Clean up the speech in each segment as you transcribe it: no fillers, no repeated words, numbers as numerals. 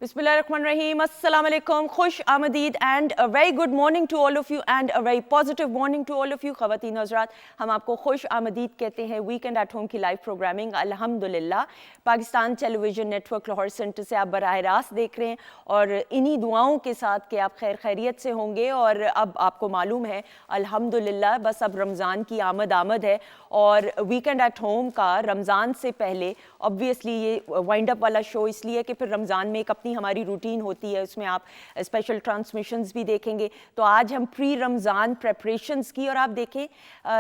Bismillahirrahmanirrahim. Assalamu alaikum. Khush Ahmadid and a very good morning to all of you and a very positive morning to all of you. ख़वातीन हज़रात, हम आपको खुश आमदीद कहते हैं weekend at home की live programming अल्हम्दुलिल्लाह Pakistan television network Lahore centre से आप बराह रास्त देख रहे हैं और इन्हीं दुआओं के साथ कि आप खैर खैरियत से होंगे। और अब आपको मालूम है अल्हम्दुलिल्लाह बस अब रमज़ान की आमद है और वीकेंड एट होम का रमज़ान से पहले ऑब्वियसली ये वाइंड अप वाला शो इसलिए कि फिर रमज़ान में एक अपनी हमारी रूटीन होती है, उसमें आप स्पेशल ट्रांसमिशंस भी देखेंगे। तो आज हम प्री रमज़ान प्रेपरेशंस की और आप देखें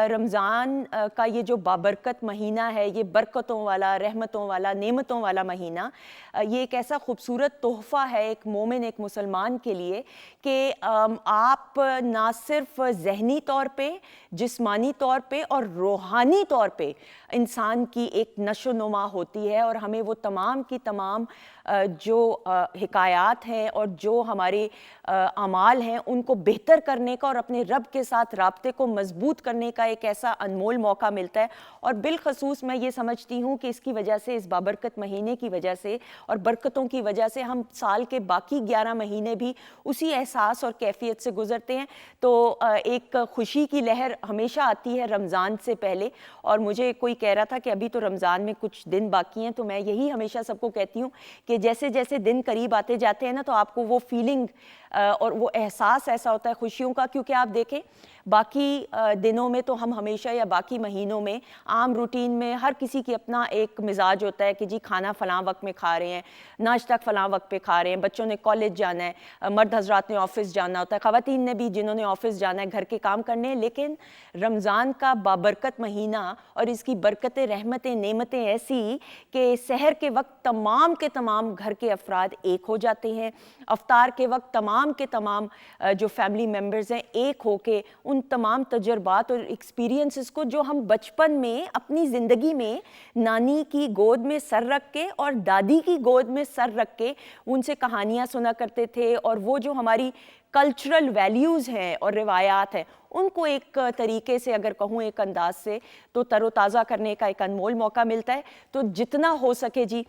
रमज़ान का ये जो बाबरकत महीना है, ये बरकतों वाला, रहमतों वाला, नेमतों वाला महीना, ये एक ऐसा खूबसूरत तोहफ़ा है एक मोमिन, एक मुसलमान के लिए कि आप ना सिर्फ ज़हनी तौर पे, जिस्मानी तौर पे और रूहानी तौर पे इंसान की एक नशो नुमा होती है और हमें वो तमाम की तमाम जो हिकायात हैं और जो हमारे अमाल हैं उनको बेहतर करने का और अपने रब के साथ राब्ते को मजबूत करने का एक ऐसा अनमोल मौका मिलता है। और बिलखसूस मैं ये समझती हूँ कि इसकी वजह से, इस बाबरकत महीने की वजह से और बरकतों की वजह से हम साल के बाकी 11 महीने भी उसी एहसास और कैफियत से गुजरते हैं। तो एक खुशी की लहर हमेशा आती है रमज़ान से पहले। और मुझे कोई कह रहा था कि अभी तो रमज़ान में कुछ दिन बाकी हैं, तो मैं यही हमेशा सबको कहती हूँ कि जैसे जैसे दिन करीब आते जाते हैं ना, तो आपको वो फीलिंग और वो एहसास ऐसा होता है खुशियों का। क्योंकि आप देखें बाकी दिनों में तो हम हमेशा, या बाकी महीनों में आम रूटीन में हर किसी की अपना एक मिजाज होता है कि जी खाना फ़लाँ वक्त में खा रहे हैं, नाश्ता फ़लाँ वक्त पे खा रहे हैं, बच्चों ने कॉलेज जाना है, मर्द हजरात ने ऑफ़िस जाना होता है, ख़वातीन ने भी जिन्होंने ऑफ़िस जाना है घर के काम करने हैं। लेकिन रमज़ान का बाबरकत महीना और इसकी बरकतें, रहमतें, नेमतें ऐसी कि सहर के वक्त तमाम के तमाम घर के अफराद एक हो जाते हैं, अफ्तार के वक्त तमाम के तमाम जो फैमिली मेम्बर्स हैं एक हो के उन तमाम तजर्बात और एक्सपीरियंसेस को जो हम बचपन में अपनी ज़िंदगी में नानी की गोद में सर रख के और दादी की गोद में सर रख के उनसे कहानियाँ सुना करते थे, और वो जो हमारी कल्चरल वैल्यूज़ हैं और रिवायात हैं उनको एक तरीके से, अगर कहूँ एक अंदाज से, तो तरोताज़ा करने का एक अनमोल मौका मिलता है। तो जितना हो सके जी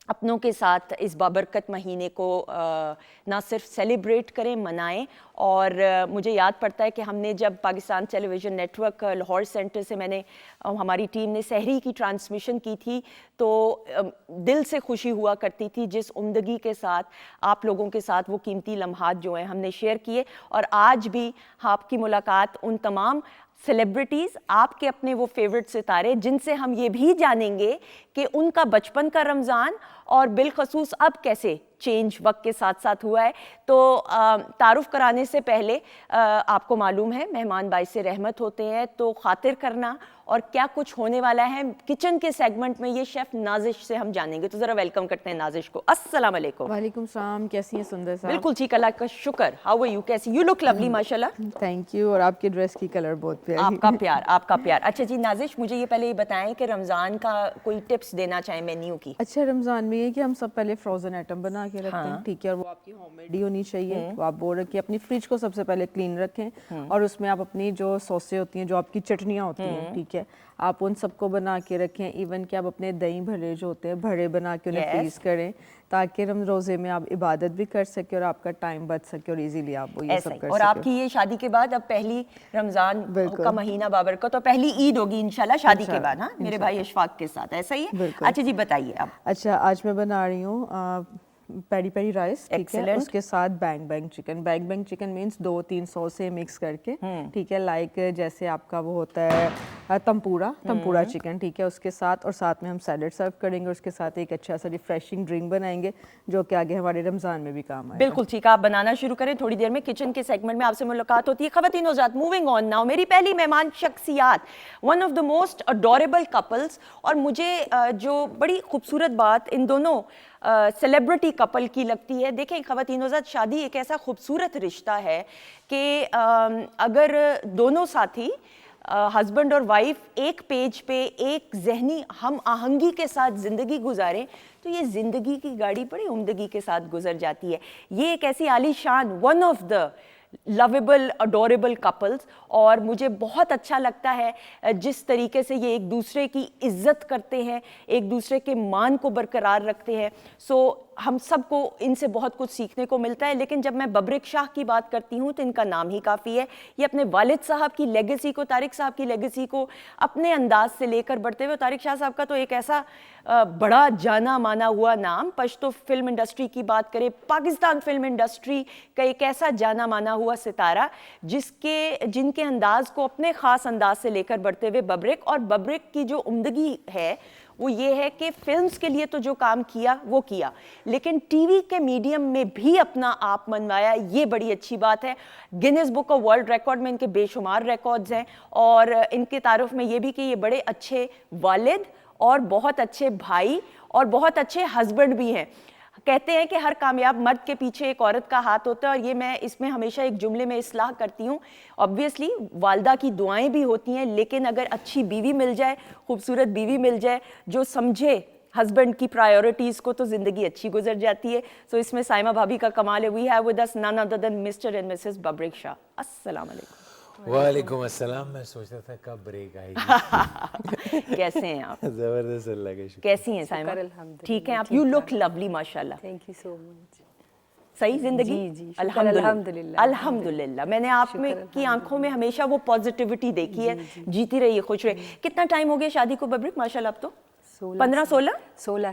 अपनों के साथ इस बाबरकत महीने को ना सिर्फ सेलिब्रेट करें, मनाएं। और मुझे याद पड़ता है कि हमने जब Pakistan television network Lahore centre से हमारी टीम ने सहरी की ट्रांसमिशन की थी, तो दिल से खुशी हुआ करती थी जिस उम्दगी के साथ आप लोगों के साथ वो कीमती लम्हात जो हैं हमने शेयर किए। और आज भी आपकी मुलाकात उन तमाम सेलिब्रिटीज़, आपके अपने वो फेवरेट सितारे जिनसे हम ये भी जानेंगे कि उनका बचपन का रमज़ान और बिलखसूस अब कैसे चेंज वक्त के साथ साथ हुआ है। तो तारुफ कराने से पहले आपको मालूम है मेहमान बाइसे रहमत होते हैं, तो खातिर करना और क्या कुछ होने वाला है किचन के सेगमेंट में ये शेफ़ नाजिश से हम जानेंगे। तो ज़रा वेलकम करते हैं नाजिश को। अस्सलाम वालेकुम। वालेकुम सलाम, कैसी हैं सुंदर साहब? बिल्कुल ठीक, अल्लाह का शुक्र। How are you? कैसी? यू लुक लवली माशाल्लाह। Thank you. और आपकी ड्रेस की कलर बहुत प्यारी। आपका प्यार, आपका प्यार। अच्छा जी नाजिश, मुझे ये पहले ये बताएं कि रमज़ान का कोई टिप्स देना चाहें मेन्यू की। अच्छा, रमज़ान में ये कि हम सब पहले फ्रोज़न आइटम बना के रखते हैं, ठीक है, और वो आपकी होममेड ही होनी चाहिए। वो आप वो रखिए, अपनी फ्रिज को सबसे पहले क्लीन रखें और उसमें आप अपनी जो सॉसें होती हैं, जो आपकी चटनियाँ होती हैं, ठीक है, आप उन सबको बना के रखें। इवन कि आप अपने दही भरे जो होते हैं भरे बना के उन्हें फ्रीज करें, ताकि हम रोज़े में आप इबादत भी कर सके और आपका टाइम बच सके और इजीली आप वो ये सब कर सके। और आपकी ये शादी के बाद अब पहली रमज़ान का महीना बाबरकत और पहली ईद होगी इंशाल्लाह शादी के बाद, हाँ, मेरे भाई अशफाक के साथ, ऐसा ही है? अच्छा जी बताइए आप। अच्छा, आज मैं बना रही हूँ पेरी पेरी राइस, ठीक है, उसके साथ bang bang chicken. Bang bang chicken means 2-3 sauce से मिक्स करके, ठीक है, लाइक जैसे आपका वो होता है तंपूरा चिकन, ठीक है, उसके साथ। और साथ में हम सैलड सर्व करेंगे, उसके साथ एक अच्छा सा रिफ्रेशिंग ड्रिंक बनाएंगे जो कि आगे हमारे रमज़ान में भी काम आएगा। बिल्कुल ठीक, आप बनाना शुरू करें, थोड़ी देर में किचन के सेगमेंट में आपसे मुलाकात होती है। ख़वातीन हज़रात, मूविंग ऑन नाउ, मेरी पहली मेहमान शख्सियात, one of the most adorable couples. और मुझे जो बड़ी खूबसूरत बात इन दोनों सेलिब्रिटी कपल की लगती है, देखें ख़वातीन हज़रात, शादी एक ऐसा खूबसूरत रिश्ता है कि अगर दोनों साथी हस्बैंड और वाइफ एक पेज पे एक जहनी हम आहंगी के साथ ज़िंदगी गुजारें तो ये ज़िंदगी की गाड़ी बड़ी उम्दगी के साथ गुजर जाती है। ये एक ऐसी आलीशान, one of the lovable adorable couples, और मुझे बहुत अच्छा लगता है जिस तरीके से ये एक दूसरे की इज्जत करते हैं, एक दूसरे के मान को बरकरार रखते हैं। सो हम सबको इनसे बहुत कुछ सीखने को मिलता है। लेकिन जब मैं बब्रिक शाह की बात करती हूँ तो इनका नाम ही काफ़ी है। ये अपने वालिद साहब की लेगेसी को, तारिक साहब की लेगेसी को अपने अंदाज से लेकर बढ़ते हुए, तारिक शाह साहब का तो एक ऐसा बड़ा जाना माना हुआ नाम, पश्तो फिल्म इंडस्ट्री की बात करें, पाकिस्तान फिल्म इंडस्ट्री का एक ऐसा जाना माना हुआ सितारा जिनके अंदाज को अपने ख़ास अंदाज से लेकर बढ़ते हुए बब्रिक। और बब्रिक की जो उम्दगी है वो ये है कि फिल्म्स के लिए तो जो काम किया वो किया, लेकिन टीवी के मीडियम में भी अपना आप मनवाया, ये बड़ी अच्छी बात है। Guinness book of world record में इनके बेशुमार रिकॉर्ड्स हैं, और इनके तारुफ में ये भी कि ये बड़े अच्छे वालिद और बहुत अच्छे भाई और बहुत अच्छे हस्बैंड भी हैं। कहते हैं कि हर कामयाब मर्द के पीछे एक औरत का हाथ होता है, और ये मैं इसमें हमेशा एक जुमले में इस्लाह करती हूँ। ऑब्वियसली वालदा की दुआएं भी होती हैं, लेकिन अगर अच्छी बीवी मिल जाए, खूबसूरत बीवी मिल जाए जो समझे हस्बैंड की प्रायोरिटीज़ को, तो ज़िंदगी अच्छी गुजर जाती है। सो इसमें साइमा भाभी का कमाल है। We have with us none other than mister and Mrs Babrik Shah. अस्सलाम वालेकुम। वालेकुम अस्सलाम। मैं सोच रहा था कब ब्रेक आएगी। कैसे हैं आप? जबरदस्त, अल्लाह का शुक्र। कैसी हैं साइमा? ठीक हैं आप? यू लुक लवली माशाल्लाह। Thank you so much. सही जिंदगी? जी, अल्हम्दुलिल्लाह अल्हम्दुलिल्लाह। मैंने आप में की आंखों में हमेशा वो पॉजिटिविटी देखी है। जीती रहिए, खुश रहिए। कितना टाइम हो गया शादी को बब्रिक? माशाल्लाह अब तो 16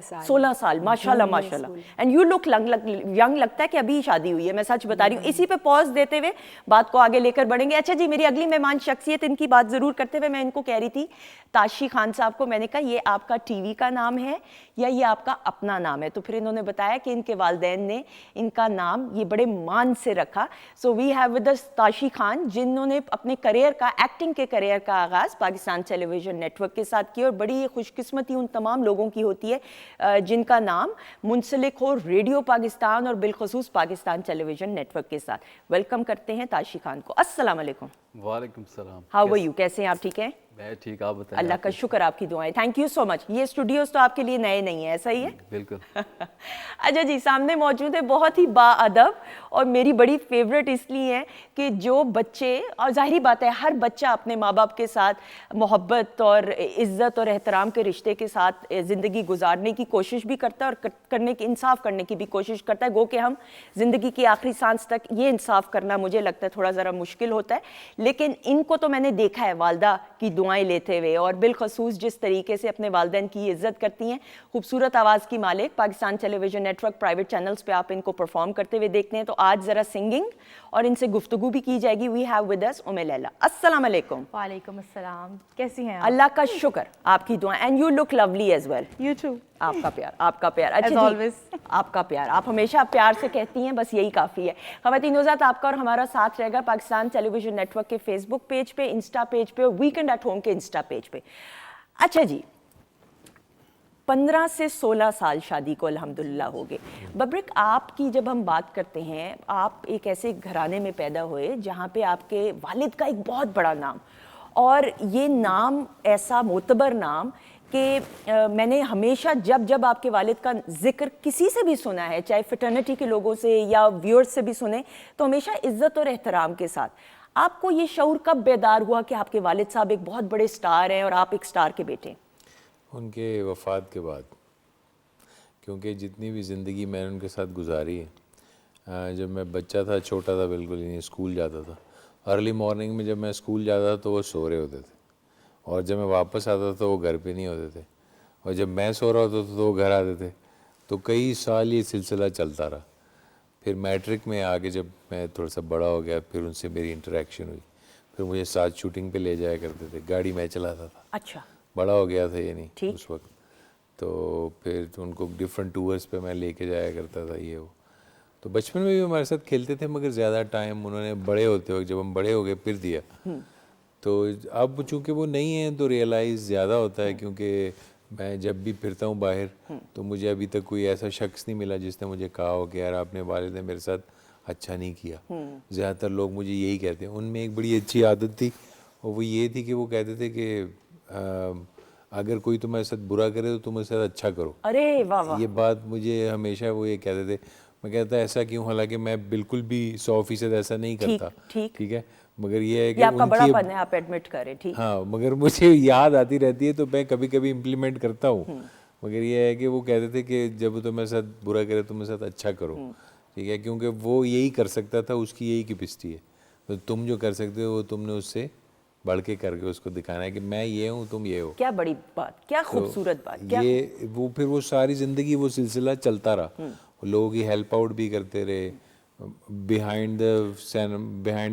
साल 16 साल माशाल्लाह माशाल्लाह। एंड यू लुक यंग, लगता है कि अभी शादी हुई है। मैं सच बता रही हूँ। इसी पे पॉज देते हुए बात को आगे लेकर बढ़ेंगे। अच्छा जी, मेरी अगली मेहमान शख्सियत, इनकी बात ज़रूर करते हुए मैं इनको कह रही थी, ताशी खान साहब को मैंने कहा ये आपका टीवी का नाम है या ये आपका अपना नाम है? तो फिर इन्होंने बताया कि इनके वालिदैन ने इनका नाम ये बड़े मान से रखा। So we have with us Tashi Khan, जिन्होंने अपने करियर का, एक्टिंग के करियर का आगाज़ पाकिस्तान टेलीविज़न नेटवर्क के साथ किया, और बड़ी खुशकिस्मती उन तमाम लोगों की होती है जिनका नाम मुंसलिक हो रेडियो पाकिस्तान और बिलखसूस पाकिस्तान टेलीविज़न नेटवर्क के साथ। वेलकम करते हैं ताशी खान को। अस्सलाम वालेकुम। वालेकुम सलाम। How are you? कैसे हैं आप? ठीक हैं? मैं ठीक, आप बताएं। अल्लाह का शुक्र, आपकी दुआएं। Thank you so much. ये स्टूडियोज तो आपके लिए नए नहीं है, ऐसा ही है? बिल्कुल। अच्छा जी, सामने मौजूद है बहुत ही बाअदब, और मेरी बड़ी फेवरेट इसलिए है कि जो बच्चे, और जाहिर बात है हर बच्चा अपने माँ बाप के साथ मोहब्बत और इज़्ज़त और एहतराम के रिश्ते के साथ ज़िंदगी गुजारने की कोशिश भी करता है, और करने की, इंसाफ करने की भी कोशिश करता है। गो कि हम ज़िंदगी की आखिरी सांस तक ये इंसाफ करना मुझे लगता है थोड़ा ज़रा मुश्किल होता है, लेकिन इनको तो मैंने देखा है वालदा की दुआएं लेते हुए, और बिलखसूस जिस तरीके से अपने वालिदैन की इज़्ज़त करती हैं। खूबसूरत आवाज़ की मालिक, Pakistan television network private channels पे आप इनको परफॉर्म करते हुए देखते हैं। तो आज ज़रा सिंगिंग और इनसे गुफ्तगू भी की जाएगी। वी हैव विद अस उम्मे लैला। अस्सलाम वालेकुम। वालेकुम अस्सलाम। कैसी हैं आप? अल्लाह का शुक्र, आपकी दुआ। And you look lovely as well. You too. आपका प्यार, आपका प्यार। अच्छा जी, always. आपका प्यार, आप हमेशा प्यार से कहती हैं, बस यही काफ़ी है। ख़वातीन हज़रात, आपका और हमारा साथ रहेगा पाकिस्तान टेलीविज़न नेटवर्क के फेसबुक पेज पे, इंस्टा पेज पे, और वीकेंड एट होम के इंस्टा पेज पे। अच्छा जी, 15 से 16 साल शादी को अल्हम्दुलिल्लाह हो गए। बब्रिक, आपकी जब हम बात करते हैं, आप एक ऐसे घराने में पैदा हुए जहाँ पे आपके वालिद का एक बहुत बड़ा नाम, और ये नाम ऐसा मोतबर नाम कि मैंने हमेशा जब जब आपके वालिद का जिक्र किसी से भी सुना है, चाहे फ्रेटर्निटी के लोगों से या व्यूअर्स से भी सुने, तो हमेशा इज़्ज़त और एहतराम के साथ। आपको ये शऊर कब बेदार हुआ कि आपके वालिद साहब एक बहुत बड़े स्टार हैं और आप एक स्टार के बेटे? उनके वफ़ात के बाद, क्योंकि जितनी भी ज़िंदगी मैंने उनके साथ गुजारी है, जब मैं बच्चा था, छोटा था बिल्कुल, नहीं स्कूल जाता था, अर्ली मॉर्निंग में जब मैं स्कूल जाता था तो वो सो रहे होते थे, और जब मैं वापस आता था तो वो घर पे नहीं होते थे, और जब मैं सो रहा होता था तो वो घर आते थे। तो कई साल ये सिलसिला चलता रहा। फिर मैट्रिक में आगे जब मैं थोड़ा सा बड़ा हो गया, फिर उनसे मेरी इंटरेक्शन हुई, फिर मुझे साथ शूटिंग पे ले जाया करते थे, गाड़ी मैं चलाता था। अच्छा। बड़ा हो गया था ये नहीं ठीक। उस वक्त, तो फिर उनको डिफरेंट टूर्स पे मैं लेके जाया करता था ये वो। तो बचपन में भी हमारे साथ खेलते थे, मगर ज़्यादा टाइम उन्होंने बड़े होते हुए, जब हम बड़े हो गए, फिर दिया। तो अब चूँकि वो नहीं है तो रियलाइज़ ज़्यादा होता है, क्योंकि मैं जब भी फिरता हूँ बाहर तो मुझे अभी तक कोई ऐसा शख्स नहीं मिला जिसने मुझे कहा हो कि यार आपने वालिद ने मेरे साथ अच्छा नहीं किया। ज़्यादातर लोग मुझे यही कहते हैं। उनमें एक बड़ी अच्छी आदत थी, और वो ये थी कि वो कहते थे कि अगर कोई तुम्हारे साथ बुरा करे तो तुम उसके साथ अच्छा करो। अरे वाह वाह। ये बात मुझे हमेशा वो ये कहते थे। मैं कहता ऐसा क्यों, हालांकि मैं बिल्कुल भी 100% ऐसा नहीं करता। ठीक है, मगर ये है कि ये आपका उनकी बड़ापन है, आप एडमिट करें। ठीक। हाँ, मगर मुझे याद आती रहती है, तो मैं कभी कभी इम्प्लीमेंट करता हूँ। मगर ये है कि वो कहते थे कि जब तो मेरे साथ बुरा करे तो मेरे साथ अच्छा करो, ठीक है, क्योंकि वो यही कर सकता था, उसकी यही कैपेसिटी है। तो तुम जो कर सकते हो वो तुमने उससे बढ़ के करके उसको दिखाना है कि मैं ये हूँ, तुम ये हो। क्या बड़ी बात, क्या खूबसूरत बात, क्या ये वो फिर वो सारी ज़िंदगी वो सिलसिला चलता रहा। लोगों की हेल्प आउट भी करते रहे, बिहाइंड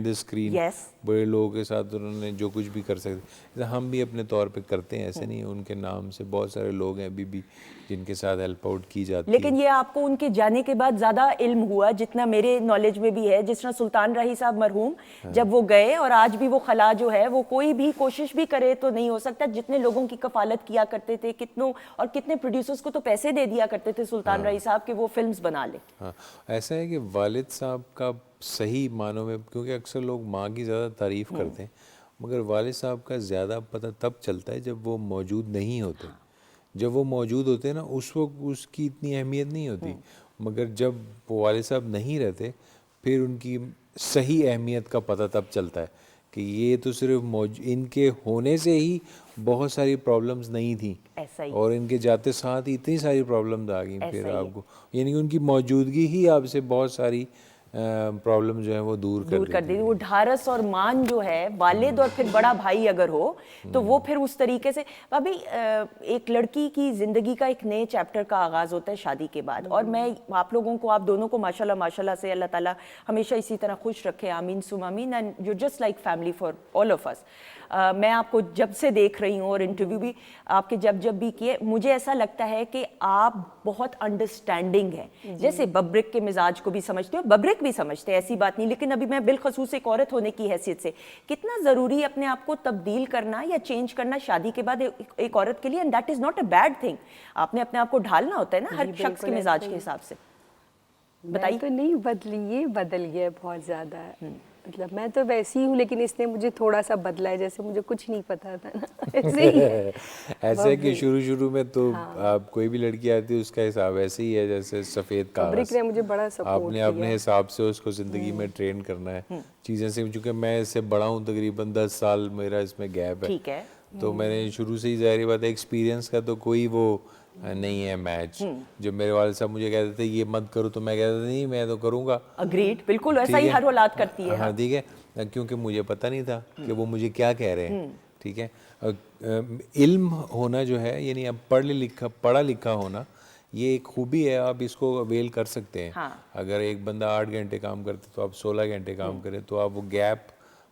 द स्क्रीन Yes. बड़े लोगों के साथ उन्होंने जो कुछ भी कर सकते, जैसे हम भी अपने तौर पे करते हैं, ऐसे नहीं, उनके नाम से बहुत सारे लोग हैं अभी भी जिनके साथ हेल्प आउट की जाती लेकिन है। ये आपको उनके जाने के बाद ज्यादा इल्म हुआ, जितना मेरे नॉलेज में भी है। जिस तरह सुल्तान रही साहब मरहूम जब वो गए, और आज भी वो खला जो है वो कोई भी कोशिश भी करे तो नहीं हो सकता। जितने लोगों की कफालत किया करते थे, कितनों और कितने प्रोड्यूसर्स को तो पैसे दे दिया करते थे सुल्तान रही साहब कि वो फिल्म्स बना ले। हाँ, ऐसा है कि वालिद साहब का सही मानों में, क्योंकि अक्सर लोग माँ की ज़्यादा तारीफ़ करते हैं, मगर वालिद साहब का ज़्यादा पता तब चलता है जब वो मौजूद नहीं होते। जब वो मौजूद होते हैं ना, उस वक्त उसकी इतनी अहमियत नहीं होती, मगर जब वो वालिद साहब नहीं रहते फिर उनकी सही अहमियत का पता तब चलता है कि ये तो सिर्फ इनके होने से ही बहुत सारी प्रॉब्लम्स नहीं थी, ऐसा ही और इनके जाते साथ ही इतनी सारी प्रॉब्लम्स आ गई ऐसा फिर ही है। आपको, यानी कि उनकी मौजूदगी ही आपसे बहुत सारी प्रॉब्लम जो है वो दूर दूर कर देती दी। वो ढारस और मान जो है वालिद और फिर बड़ा भाई अगर हो तो वो फिर उस तरीके से। भाभी, एक लड़की की जिंदगी का एक नए चैप्टर का आगाज होता है शादी के बाद, और मैं आप लोगों को, आप दोनों को माशाल्लाह माशाल्लाह से अल्लाह ताला हमेशा इसी तरह खुश रखे, आमीन सुम आमीन, and you just like family for all of us. मैं आपको जब से देख रही हूँ और इंटरव्यू भी आपके जब भी किए, मुझे ऐसा लगता है कि आप बहुत अंडरस्टैंडिंग हैं। जैसे बब्रिक के मिजाज को भी समझते हो, बब्रिक भी समझते हैं, ऐसी बात नहीं, लेकिन अभी मैं बिलखसूस एक औरत होने की हैसियत से, कितना ज़रूरी है अपने आप को तब्दील करना या चेंज करना शादी के बाद एक औरत के लिए, and that is not a bad thing. आपने अपने आप को ढालना होता है ना हर शख्स के मिजाज के हिसाब से। बताइए। तो नहीं बदली, ये बदल गया है बहुत ज़्यादा। मतलब मैं तो वैसी ही हूँ, लेकिन इसने मुझे थोड़ा सा बदला है, जैसे मुझे कुछ नहीं पता था ना ऐसे ही है। ऐसे है कि शुरू में तो आप कोई भी लड़की आती है उसका हिसाब ऐसे ही है जैसे सफ़ेद बब्रिक ने मुझे बड़ा कागज़, सपोर्ट आपने अपने हिसाब से उसको ज़िंदगी में ट्रेन करना है चीज़ें से। चूँकि मैं इससे बड़ा हूँ, तकरीबन 10 साल मेरा इसमें गैप है, ठीक है, तो मैंने शुरू से ही, ज़ाहिर बात है, एक्सपीरियंस का तो कोई वो नहीं है मैच। जब मेरे वाले साहब मुझे कहते थे ये मत करो, तो मैं कहता था नहीं मैं तो करूँगा। अग्रीड, बिल्कुल ऐसा ठीक ही है। हर औलाद करती है। हाँ ठीक है, क्योंकि मुझे पता नहीं था कि वो मुझे क्या कह रहे हैं, ठीक है। इल्म होना जो है, यानी अब पढ़ा लिखा होना, ये एक खूबी है, आप इसको अवेल कर सकते हैं। हाँ। अगर एक बंदा 8 घंटे काम करते तो आप 16 घंटे काम करें, तो आप वो गैप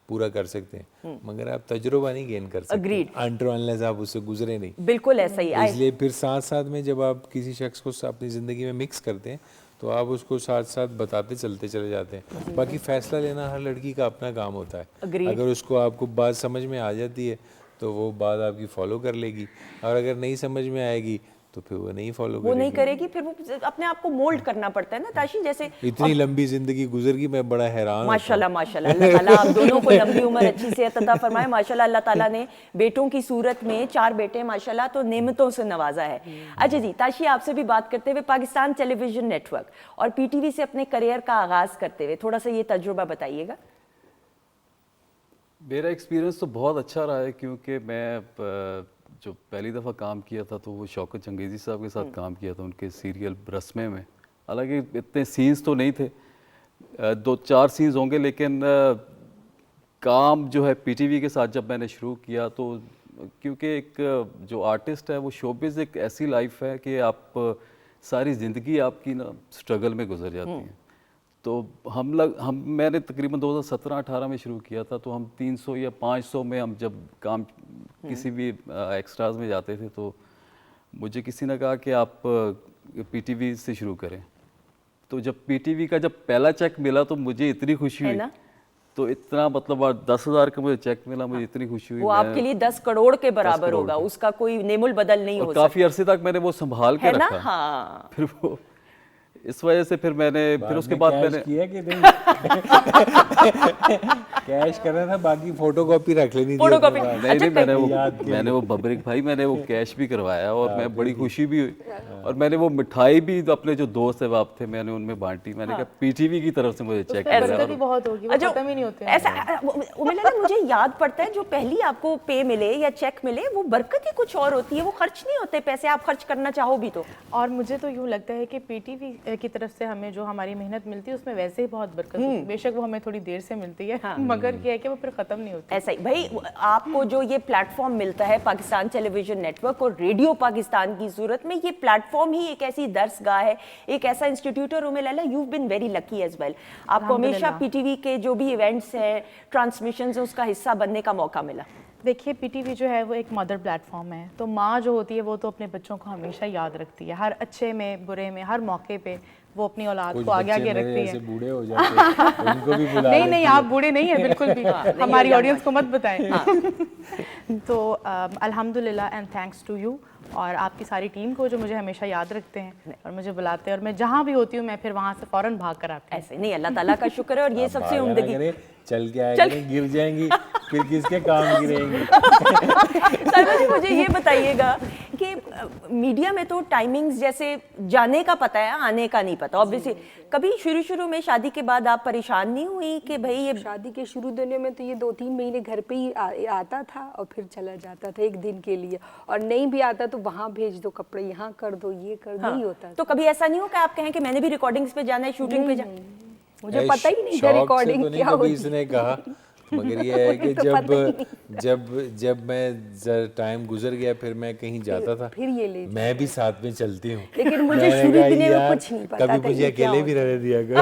पूरा कर सकते हैं, मगर आप तजुर्बा नहीं गेन कर सकते Agreed. अनटिल आप उससे गुजरे नहीं। बिल्कुल ऐसा ही। इसलिए फिर साथ साथ में जब आप किसी शख्स को अपनी ज़िंदगी में मिक्स करते हैं तो आप उसको साथ साथ बताते चलते चले जाते हैं। बाकी फ़ैसला लेना हर लड़की का अपना काम होता है। Agreed. अगर उसको आपको बात समझ में आ जाती है तो वो बात आपकी फॉलो कर लेगी, और अगर नहीं समझ में आएगी तो फिर वो नहीं फॉलो वो नहीं करेगी, फिर वो अपने आप को मोल्ड करना पड़ता है ना ताशी। जैसे इतनी लंबी जिंदगी गुजर गई, मैं बड़ा हैरान माशाल्लाह माशाल्लाह, अल्लाह ताला आप दोनों को लंबी उम्र अच्छी सेहत अता फरमाए। माशाल्लाह अल्लाह ताला ने बेटों की सूरत में 4 बेटे माशाल्लाह तो नेमतों से नवाजा है। अच्छा जी, ताशी आपसे भी बात करते हुए, पाकिस्तान टेलीविजन नेटवर्क और पीटीवी से अपने करियर का आगाज करते हुए थोड़ा सा ये तजुर्बा बताइएगा। मेरा एक्सपीरियंस तो बहुत अच्छा रहा है, क्योंकि मैं जो पहली दफ़ा काम किया था तो वो शौकत चंगेज़ी साहब के साथ काम किया था, उनके सीरियल रस्मे में। हालांकि इतने सीन्स तो नहीं थे, 2-4 सीन्स होंगे, लेकिन काम जो है पीटीवी के साथ जब मैंने शुरू किया तो, क्योंकि एक जो आर्टिस्ट है वो शोबिज़ एक ऐसी लाइफ है कि आप सारी ज़िंदगी आपकी ना स्ट्रगल में गुजर जाती है। तो मैंने तकरीबन 2017-18 में शुरू किया था, तो हम 300 या 500 में हम जब काम किसी भी एक्स्ट्राज में जाते थे, तो मुझे किसी ने कहा कि आप पीटीवी से शुरू करें। तो जब पीटीवी का जब पहला चेक मिला तो मुझे इतनी खुशी हुई, तो इतना मतलब 10,000 का मुझे चेक मिला, मुझे इतनी खुशी हुई। वो आपके लिए 10 करोड़ के बराबर होगा, उसका कोई नेमुल बदल नहीं हो सकता। काफ़ी अरसे तक मैंने वो संभाल के रखा। हाँ। फिर वो इस वजह से फिर मैंने फिर उसके बाद कैश मैंने किया कि नहीं कैश कर रहा था, बाकी फोटोकॉपी रख लेनी थी फोटोकॉपी। अपने पास। नहीं मैंने याद के वो बबरिक भाई मैंने वो कैश भी करवाया और मैं बड़ी खुशी भी हुई और मैंने वो मिठाई भी अपने जो दोस्त अहबाब थे मैंने उनमें बांटी। मैंने कहा पीटीवी की तरफ से मुझे चेक बरकत करा ही बहुत होगी, वो जो खत्म ही नहीं होते हैं। ऐसा मुझे याद पड़ता है जो पहली आपको पे मिले या चेक मिले वो बरकत ही कुछ और होती है, वो खर्च नहीं होते पैसे, आप खर्च करना चाहो भी तो। और मुझे तो यूँ लगता है कि पीटीवी की तरफ से हमें जो हमारी मेहनत मिलती है उसमें वैसे ही बहुत बरकत होती है। बेशक वो हमें थोड़ी देर से मिलती है, मगर क्या है कि वो फिर खत्म नहीं होती। ऐसा ही भाई, आपको जो ये प्लेटफॉर्म मिलता है पाकिस्तान टेलीविजन नेटवर्क और रेडियो पाकिस्तान की सूरत में, ये प्लेटफॉर्म ही एक ऐसी दरसगाह है, एक ऐसा इंस्टीट्यूट है। रुमे Laila, you been very lucky as well, आपको हमेशा पीटीवी के जो भी इवेंट्स हैं, ट्रांसमिशंस हैं, उसका हिस्सा बनने का मौका मिला। देखिए पीटीवी जो है वो एक मदर प्लेटफॉर्म है, तो माँ जो होती है वो तो अपने बच्चों को हमेशा याद रखती है, हर अच्छे में बुरे में, हर मौके पे वो अपनी औलाद कुछ को आगे बच्चे आगे मेरे रखती जैसे है। बूढ़े हो जाते हैं, उनको भी बुला नहीं लेती नहीं, है। आप बूढ़े नहीं है बिल्कुल भी, हमारी ऑडियंस को मत बताएं। तो अल्हम्दुलिल्लाह एंड थैंक्स टू यू और आपकी सारी टीम को जो मुझे हमेशा याद रखते हैं और मुझे बुलाते हैं, और मैं जहाँ भी होती हूँ मैं फिर वहाँ से फौरन भाग कर आती हूँ। ऐसे नहीं, अल्लाह ताला का शुक्र है और ये सबसे भागा ना उम्दगी। करे, चल के आया करें, गिर जाएंगी फिर किसके काम गिरेंगी। साहिबा जी मुझे ये बताइएगा कि मीडिया में तो टाइमिंग्स जैसे जाने का पता है, आने का नहीं पता ऑब्वियसली। कभी शुरू में शादी के बाद आप परेशान नहीं हुई कि भाई ये शादी के शुरू दिनों में तो ये 2-3 महीने घर पे ही आता था और फिर चला जाता था एक दिन के लिए, और नहीं भी आता तो वहाँ भेज दो कपड़े, यहाँ कर दो, ये कर दो, नहीं होता तो कभी ऐसा नहीं हो कि आप कहें कि मैंने भी रिकॉर्डिंग्स पे जाना है, शूटिंग पे जाना है? मुझे पता ही नहीं था शौक से रिकॉर्डिंग तो नहीं क्या कभी होती इसने कहा, मगर ये है कि जब मैं टाइम गुजर गया फिर मैं कहीं जाता था, फिर ये ले मैं भी साथ में चलती हूँ। लेकिन मुझे मैंने शुरू कहा, दिनों में यार, कुछ नहीं पता था कभी मुझे ये क्या अकेले भी रहने दिया कर।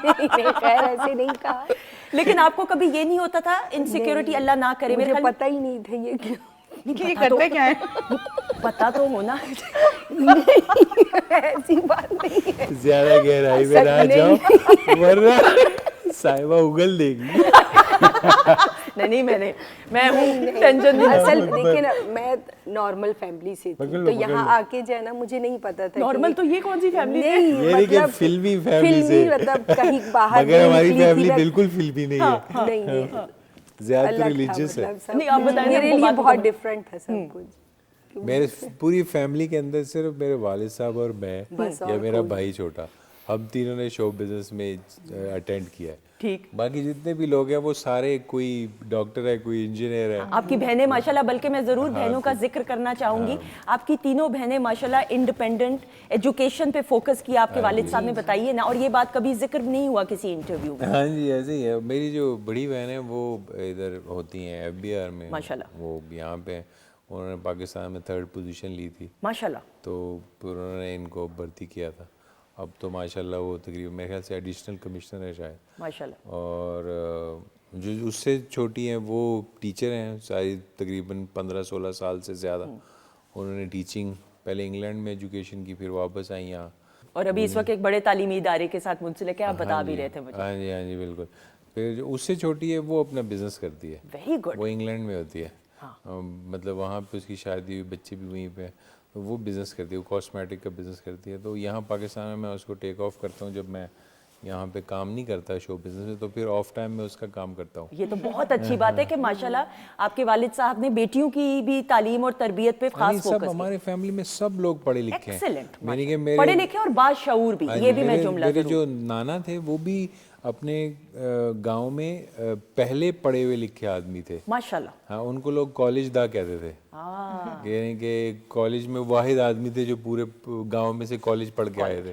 नहीं खैर ऐसे नहीं कहा, लेकिन आपको कभी ये नहीं होता था इनसिक्योरिटी, अल्लाह ना करे मेरे मुझे ख्याल पता ही नहीं था ये क्यों। कि ये करते क्या है? पता तो होना। ऐसी बात नहीं है। ज्यादा गहराई में ना जाओ वरना साहिबा उगल देगी। नहीं मैं हूँ, टेंशन नहीं। असल देखिए ना, मैं नॉर्मल फैमिली से थी, पकड़ तो लो, यहाँ आके जो है ना मुझे नहीं पता था नॉर्मल तो ये कौन सी फैमिली है? नहीं ये नहीं कि फिल्मी फैमिली से, मतलब कहीं बाहर मगर हमारी निकली थी फैमिली ना- बिल्कुल फिल्मी नहीं है, नहीं नहीं ज्यादा अलग था, रिलीजियस है। मतलब सब नहीं, आप बताएं, मेरे हमको लिए बात बहुत बताओ। डिफरेंट था सब कुछ। मेरे पूरी फैमिली के अंदर सिर्फ मेरे वालिद साहब और मैं बस या और मेरा भाई छोटा, हम तीनों ने शो बिजनेस में अटेंड किया है। ठीक। बाकी जितने भी लोग हैं वो सारे, कोई डॉक्टर है, कोई इंजीनियर है। आपकी बहनें माशाल्लाह, बल्कि मैं ज़रूर बहनों का जिक्र करना चाहूँगी। आपकी तीनों बहनें माशाल्लाह इंडिपेंडेंट एजुकेशन पे फोकस किया, आपके वालिद साहब ने बताइए ना, और ये बात कभी जिक्र नहीं हुआ किसी इंटरव्यू में। हाँ जी, ऐसे ही है। मेरी जो बड़ी बहन है वो इधर होती हैं FBR में, माशाल्लाह। वो यहाँ पे हैं। उन्होंने पाकिस्तान में 3rd पोजीशन ली थी, माशाल्लाह। तो फिर उन्होंने इनको भर्ती किया था। अब तो माशाल्लाह वो तकरीबन मेरे ख्याल से एडिशनल कमिश्नर है शायद। माशाल्लाह। और जो उससे छोटी हैं वो टीचर हैं, सारी तकरीबन 15-16 साल से ज़्यादा। उन्होंने टीचिंग पहले इंग्लैंड में एजुकेशन की, फिर वापस आई यहाँ। और अभी इस वक्त एक बड़े तालीमी इदारे के साथ मुंसलिक है, आप बता भी रहे थे मुझे। हाँ जी बिल्कुल। फिर जो उससे छोटी है वो अपना बिजनेस करती है, वेरी गुड। वो इंग्लैंड में होती है। मतलब वहाँ पे उसकी शादी हुई, बच्चे भी वहीं पे हैं, तो वो बिज़नेस करती है, वो कॉस्मेटिक का बिज़नेस करती है। तो यहाँ पाकिस्तान में मैं उसको टेक ऑफ करता हूँ जब मैं यहाँ पे काम नहीं करता शो बिज़नेस में, तो फिर ऑफ टाइम में उसका काम करता हूँ। ये तो बहुत अच्छी बात है कि माशाल्लाह आपके वालिद साहब ने बेटियों की भी तालीम और तरबियत पे खास सब फोकस हमारे फैमिली में सब लोग पढ़े लिखे हैं। एक्सीलेंट, यानी कि मेरे पढ़े लिखे और बाशऊर भी, हाँ ये जी, भी मैं जुमला मेरे जरूर। जो नाना थे वो भी अपने गांव में पहले पढ़े हुए लिखे आदमी थे। माशाल्लाह। हाँ, उनको लोग कॉलेज दा कहते थे। यानी कि कॉलेज में वाहिद आदमी थे जो पूरे गांव में से कॉलेज पढ़ के आए थे,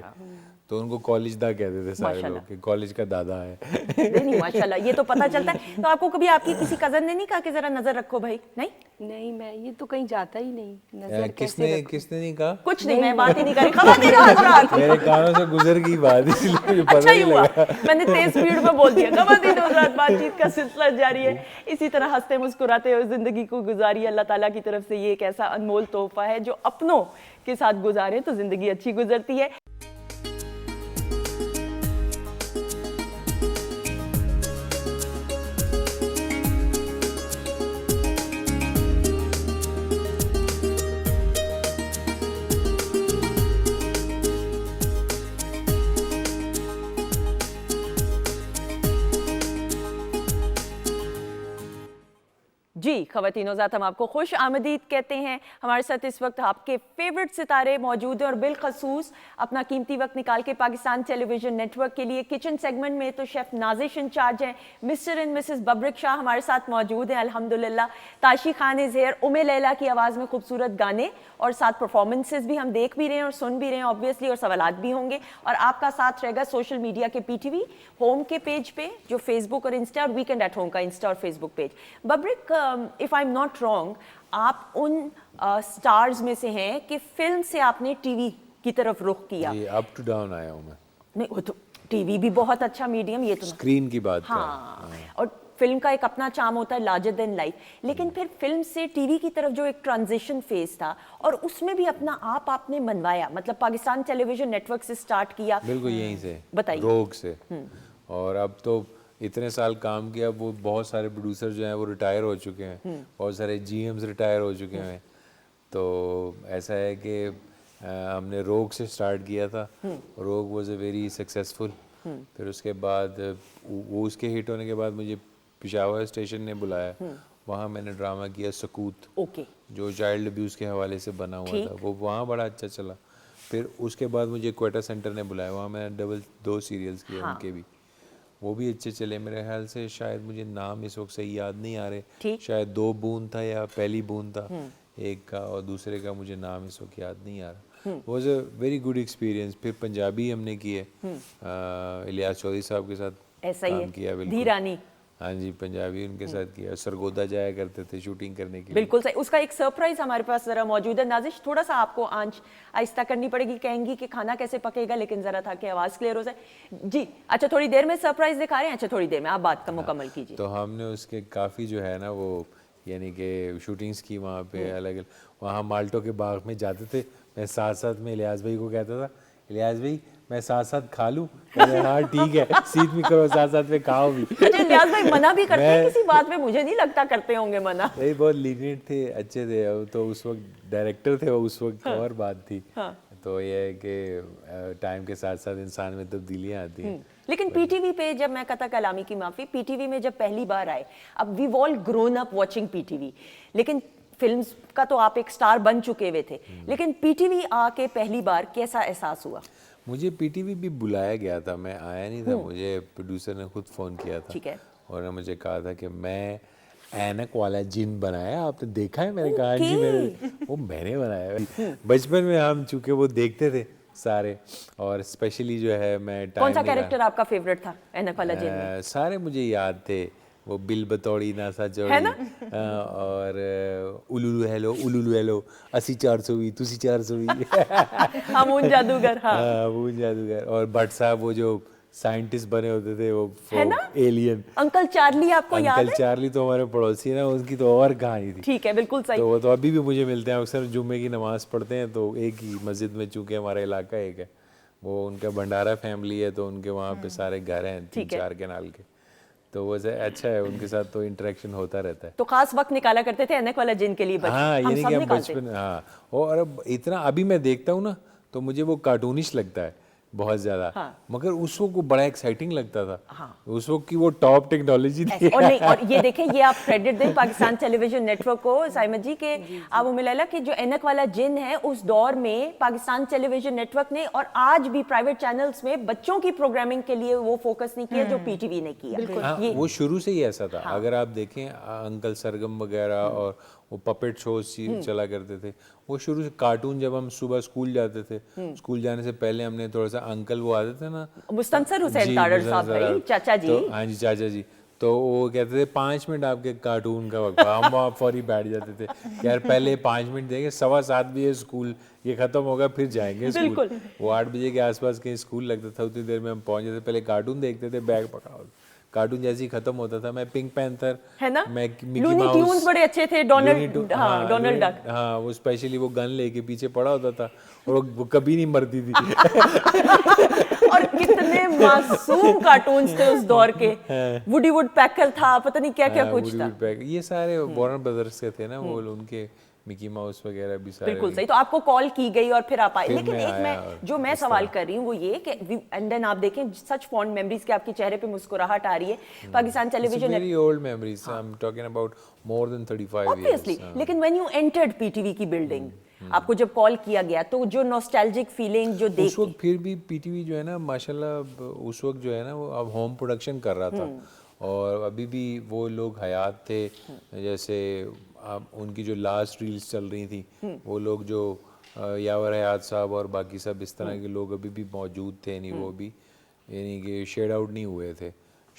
तो उनको कॉलेज दा कहते थे सारे लोग कि कॉलेज का दादा है। नहीं माशाल्लाह, ये तो पता चलता है। तो आपको कभी आपकी किसी कजन ने नहीं कहा कि जरा नजर रखो भाई? नहीं नहीं, मैं ये तो कहीं जाता ही नहीं, नजर कैसे किसने रखूं? किसने नहीं कहा? कुछ नहीं, मैं बात ही नहीं कर रही। खवातीन हज़रात, मेरे कानों से गुजर गई बात, इसलिए मुझे पता अच्छा ही नहीं हुआ लगा। मैंने तेज स्पीड में बोल दिया। खवातीन हज़रात, बातचीत का सिलसिला जारी है। इसी तरह हंसते मुस्कुराते हुए जिंदगी को गुजारिए। अल्लाह ताला की तरफ से ये एक ऐसा अनमोल तोहफा है जो अपनों के साथ गुजारे तो जिंदगी अच्छी गुजरती है। जी ख़वातीनो ज़ात, हम आपको खुश आमदीद कहते हैं। हमारे साथ इस वक्त आपके फेवरेट सितारे मौजूद हैं और बिलखसूस अपना कीमती वक्त निकाल के पाकिस्तान टेलीविज़न नेटवर्क के लिए किचन सेगमेंट में तो शेफ़ नाजिश इंचार्ज हैं। Mister and Mrs Babrik Shah हमारे साथ मौजूद हैं अल्हम्दुलिल्लाह। Tashi Khan is here. उम्मे लैला की आवाज़ में खूबसूरत गाने और साथ परफॉर्मेंसेज भी हम देख भी रहे हैं और सुन भी रहे हैं ऑब्वियसली, और सवालात भी होंगे। और आपका साथ रहेगा सोशल मीडिया के PTV होम के पेज पे, जो फेसबुक और इंस्टा, और वीकेंड एट होम का इंस्टा और Facebook page. Babrik, if I am not wrong, आप उन स्टार्स में से हैं कि फिल्म से आपने टीवी की तरफ रुख किया। ये अप टू डाउन आया हूँ मैं। नहीं, वो तो टीवी भी बहुत अच्छा मीडियम, ये तो स्क्रीन की बात कर हाँ, और फिल्म का एक अपना चार्म होता है, लार्जर देन लाइफ। लेकिन फिर फिल्म से टीवी की तरफ जो एक ट्रांजिशन फेज था, और उसमें भी अपना आप आपने मनवाया, मतलब पाकिस्तान टेलीविजन नेटवर्क से स्टार्ट किया। बिल्कुल यहीं से, बताइए। रोग से। और अब तो इतने साल काम किया, वो बहुत सारे प्रोड्यूसर जो हैं वो रिटायर हो चुके हैं, बहुत सारे GMs रिटायर हो चुके हैं। तो ऐसा है कि हमने रोग से स्टार्ट किया था। रोग वाज अ वेरी सक्सेसफुल। फिर उसके बाद वो उसके हिट होने के बाद मुझे पेशावर स्टेशन ने बुलाया, वहाँ मैंने ड्रामा किया सकूत, जो चाइल्ड अब्यूज़ के हवाले से बना हुआ था। वो वहाँ बड़ा अच्छा चला। फिर उसके बाद मुझे क्वेटा सेंटर ने बुलाया, वहाँ मैंने 2 सीरियल्स किए, उनके भी वो भी अच्छे चले। मेरे ख्याल से शायद मुझे नाम इस वक्त सही याद नहीं आ रहे, शायद 2 बूंद था या पहली बूंद था एक का, और दूसरे का मुझे नाम इस वक्त याद नहीं आ रहा। Was a very good experience. फिर पंजाबी हमने किए, इलियास चौधरी साहब के साथ ऐसा ही काम है, किया। बिल्कुल धीरानी। हाँ जी, पंजाबी उनके साथ किया। सरगोदा जाया करते थे शूटिंग करने के लिए। बिल्कुल सही। उसका एक सरप्राइज हमारे पास जरा मौजूद है। नाजिश, थोड़ा सा आपको आंच आहिस्ता करनी पड़ेगी, कहेंगी कि खाना कैसे पकेगा, लेकिन जरा था कि आवाज़ क्लियर हो जाए। जी अच्छा, थोड़ी देर में सरप्राइज दिखा रहे हैं। अच्छा, थोड़ी देर में आप बात का मुकम्मल कीजिए। तो हमने उसके काफ़ी जो है ना वो यानी कि शूटिंग्स की वहाँ पे अलग अलग। वहाँ माल्टो के बाग में जाते थे, मैं साथ साथ में इलियास भाई को कहता था, इलियास भाई मैं साथ साथ खा लूं? हाँ ठीक है, सीट में करो, साथ साथ में खाओ भी। अच्छा, इलियास भाई मना भी करते हैं किसी बात में? मुझे नहीं लगता करते होंगे मना। नहीं, बहुत लीनियंट थे, अच्छे थे। तो उस वक्त डायरेक्टर थे, उस वक्त और बात थी। तो ये है कि टाइम के साथ साथ इंसान में तब्दीलियाँ आती हैं। लेकिन PTV पे जब, मैं कथा कलामी की माफ़ी, PTV में जब पहली बार आए, अब we all grown up watching PTV, लेकिन फिल्म्स का तो आप एक स्टार बन चुके हुए थे, लेकिन PTV आके पहली बार कैसा एहसास हुआ? मुझे PTV भी बुलाया गया था, मैं आया नहीं था। मुझे प्रोड्यूसर ने खुद फ़ोन किया था, ठीक है, और उन्होंने मुझे कहा था कि मैं ऐनक वाला जिन बनाया, आपने देखा है? मैंने कहा जी वो मैंने बनाया। बचपन में हम चूँकि वो देखते थे सारे, और स्पेशली जो है मैं कौन सा कैरेक्टर आपका फेवरेट था ऐनक वाला जिन में? सारे मुझे याद थे। वो बिल बतौड़ी, नासा चौड़ी, और उलुलु हेलो असी 400 तुसी 400 अमून जादूगर। हाँ, अमून जादूगर। और भट्ट साहब वो जो साइंटिस्ट बने होते थे, वो एलियन। अंकल चार्ली आपको याद है? अंकल चार्ली तो हमारे पड़ोसी है ना, उसकी तो और कहानी थी। ठीक है, बिल्कुल सही। तो वो तो अभी भी मुझे मिलते हैं अक्सर, जुम्मे की नमाज पढ़ते हैं तो एक ही मस्जिद में, चूँकि हमारा इलाका एक है, वो उनका भंडारा फैमिली है, तो उनके वहाँ पे सारे घर हैं 3-4 कैनाल के। तो वो अच्छा है, उनके साथ तो इंटरेक्शन होता रहता है। तो खास वक्त निकाला करते थे ऐनक वाला जिन के लिए? हाँ, ये नहीं कि बचपन। हाँ, और अब इतना अभी मैं देखता हूँ ना, तो मुझे वो कार्टूनिश लगता है बहुत ज़्यादा। मगर उस वक्त वो बड़ा एक्साइटिंग लगता था। उस वक्त की वो टॉप टेक्नोलॉजी थी। और नहीं, और ये देखें, ये आप क्रेडिट दें पाकिस्तान टेलीविजन नेटवर्क को, साइमत जी, के आप उम्मे लैला कि जो ऐनक वाला जिन है, उस दौर में पाकिस्तान टेलीविजन नेटवर्क ने, और आज भी प्राइवेट चैनल्स में बच्चों की प्रोग्रामिंग के लिए वो फोकस नहीं किया जो PTV ने किया। वो शुरू से ही ऐसा था। अगर आप देखें अंकल सरगम वगैरह, और वो पपेट शोज चला करते थे, वो शुरू से। कार्टून जब हम सुबह स्कूल जाते थे, स्कूल जाने से पहले हमने थोड़ा सा, अंकल वो आते थे ना, मुस्तनसर हुसैन तारड़ साहब भाई, चाचा जी। तो हाँ जी, चाचा जी। तो वो कहते थे 5 मिनट आपके कार्टून का वक्त। हम वहाँ फौरी बैठ जाते थे, यार पहले 5 मिनट देंगे, 7:15 बजे स्कूल ये खत्म होगा, फिर जाएंगे स्कूल। वो 8 बजे के आसपास कहीं स्कूल लगता था, उतनी देर में हम पहुंच जाते। पहले कार्टून देखते थे, बैग पकड़ाओ। कार्टून जैसे ही खत्म होता था, मैं पिंक पैंथर, है ना, मैं मिकी लूनी माउस, ट्यून्स बड़े अच्छे थे, डोनाल्ड डक। हाँ, वो स्पेशली वो गन लेके पीछे पड़ा होता था, और वो कभी नहीं मरती थी। और कितने मासूम कार्टून्स थे उस दौर के। वुडी वुड पैकर था, पता नहीं क्या क्या कुछ था। ये सारे वार्नर ब्रदर्स के थे ना, वो उनके मिकी माउस वगैरह भी सारे। बिल्कुल सही। तो आपको कॉल की गई और फिर आप आए, फिर लेकिन मैं एक आया मैं और जो मैं इस सवाल तरह। कर रही हूँ वो ये कि एंड देन आप देखें सच फॉन्ड मेमोरीज के आपके चेहरे पे मुस्कुराहट आ रही है। Pakistan television very old memories, I am talking about more than 35 obviously, years. लेकिन व्हेन यू एंटर्ड पीटीवी की बिल्डिंग, आपको जब कॉल किया गया तो जो नॉस्टैल्जिक फीलिंग जो देख उस वक्त फिर भी पीटीवी जो है ना माशाल्लाह, उस वक्त जो है ना वो अब होम प्रोडक्शन कर रहा था, और अभी भी वो लोग हयात थे। जैसे अब उनकी जो लास्ट रील्स चल रही थी, वो लोग जो यावर हयात साहब और बाकी सब इस तरह के लोग अभी भी मौजूद थे, नहीं वो भी यानी कि शेड आउट नहीं हुए थे,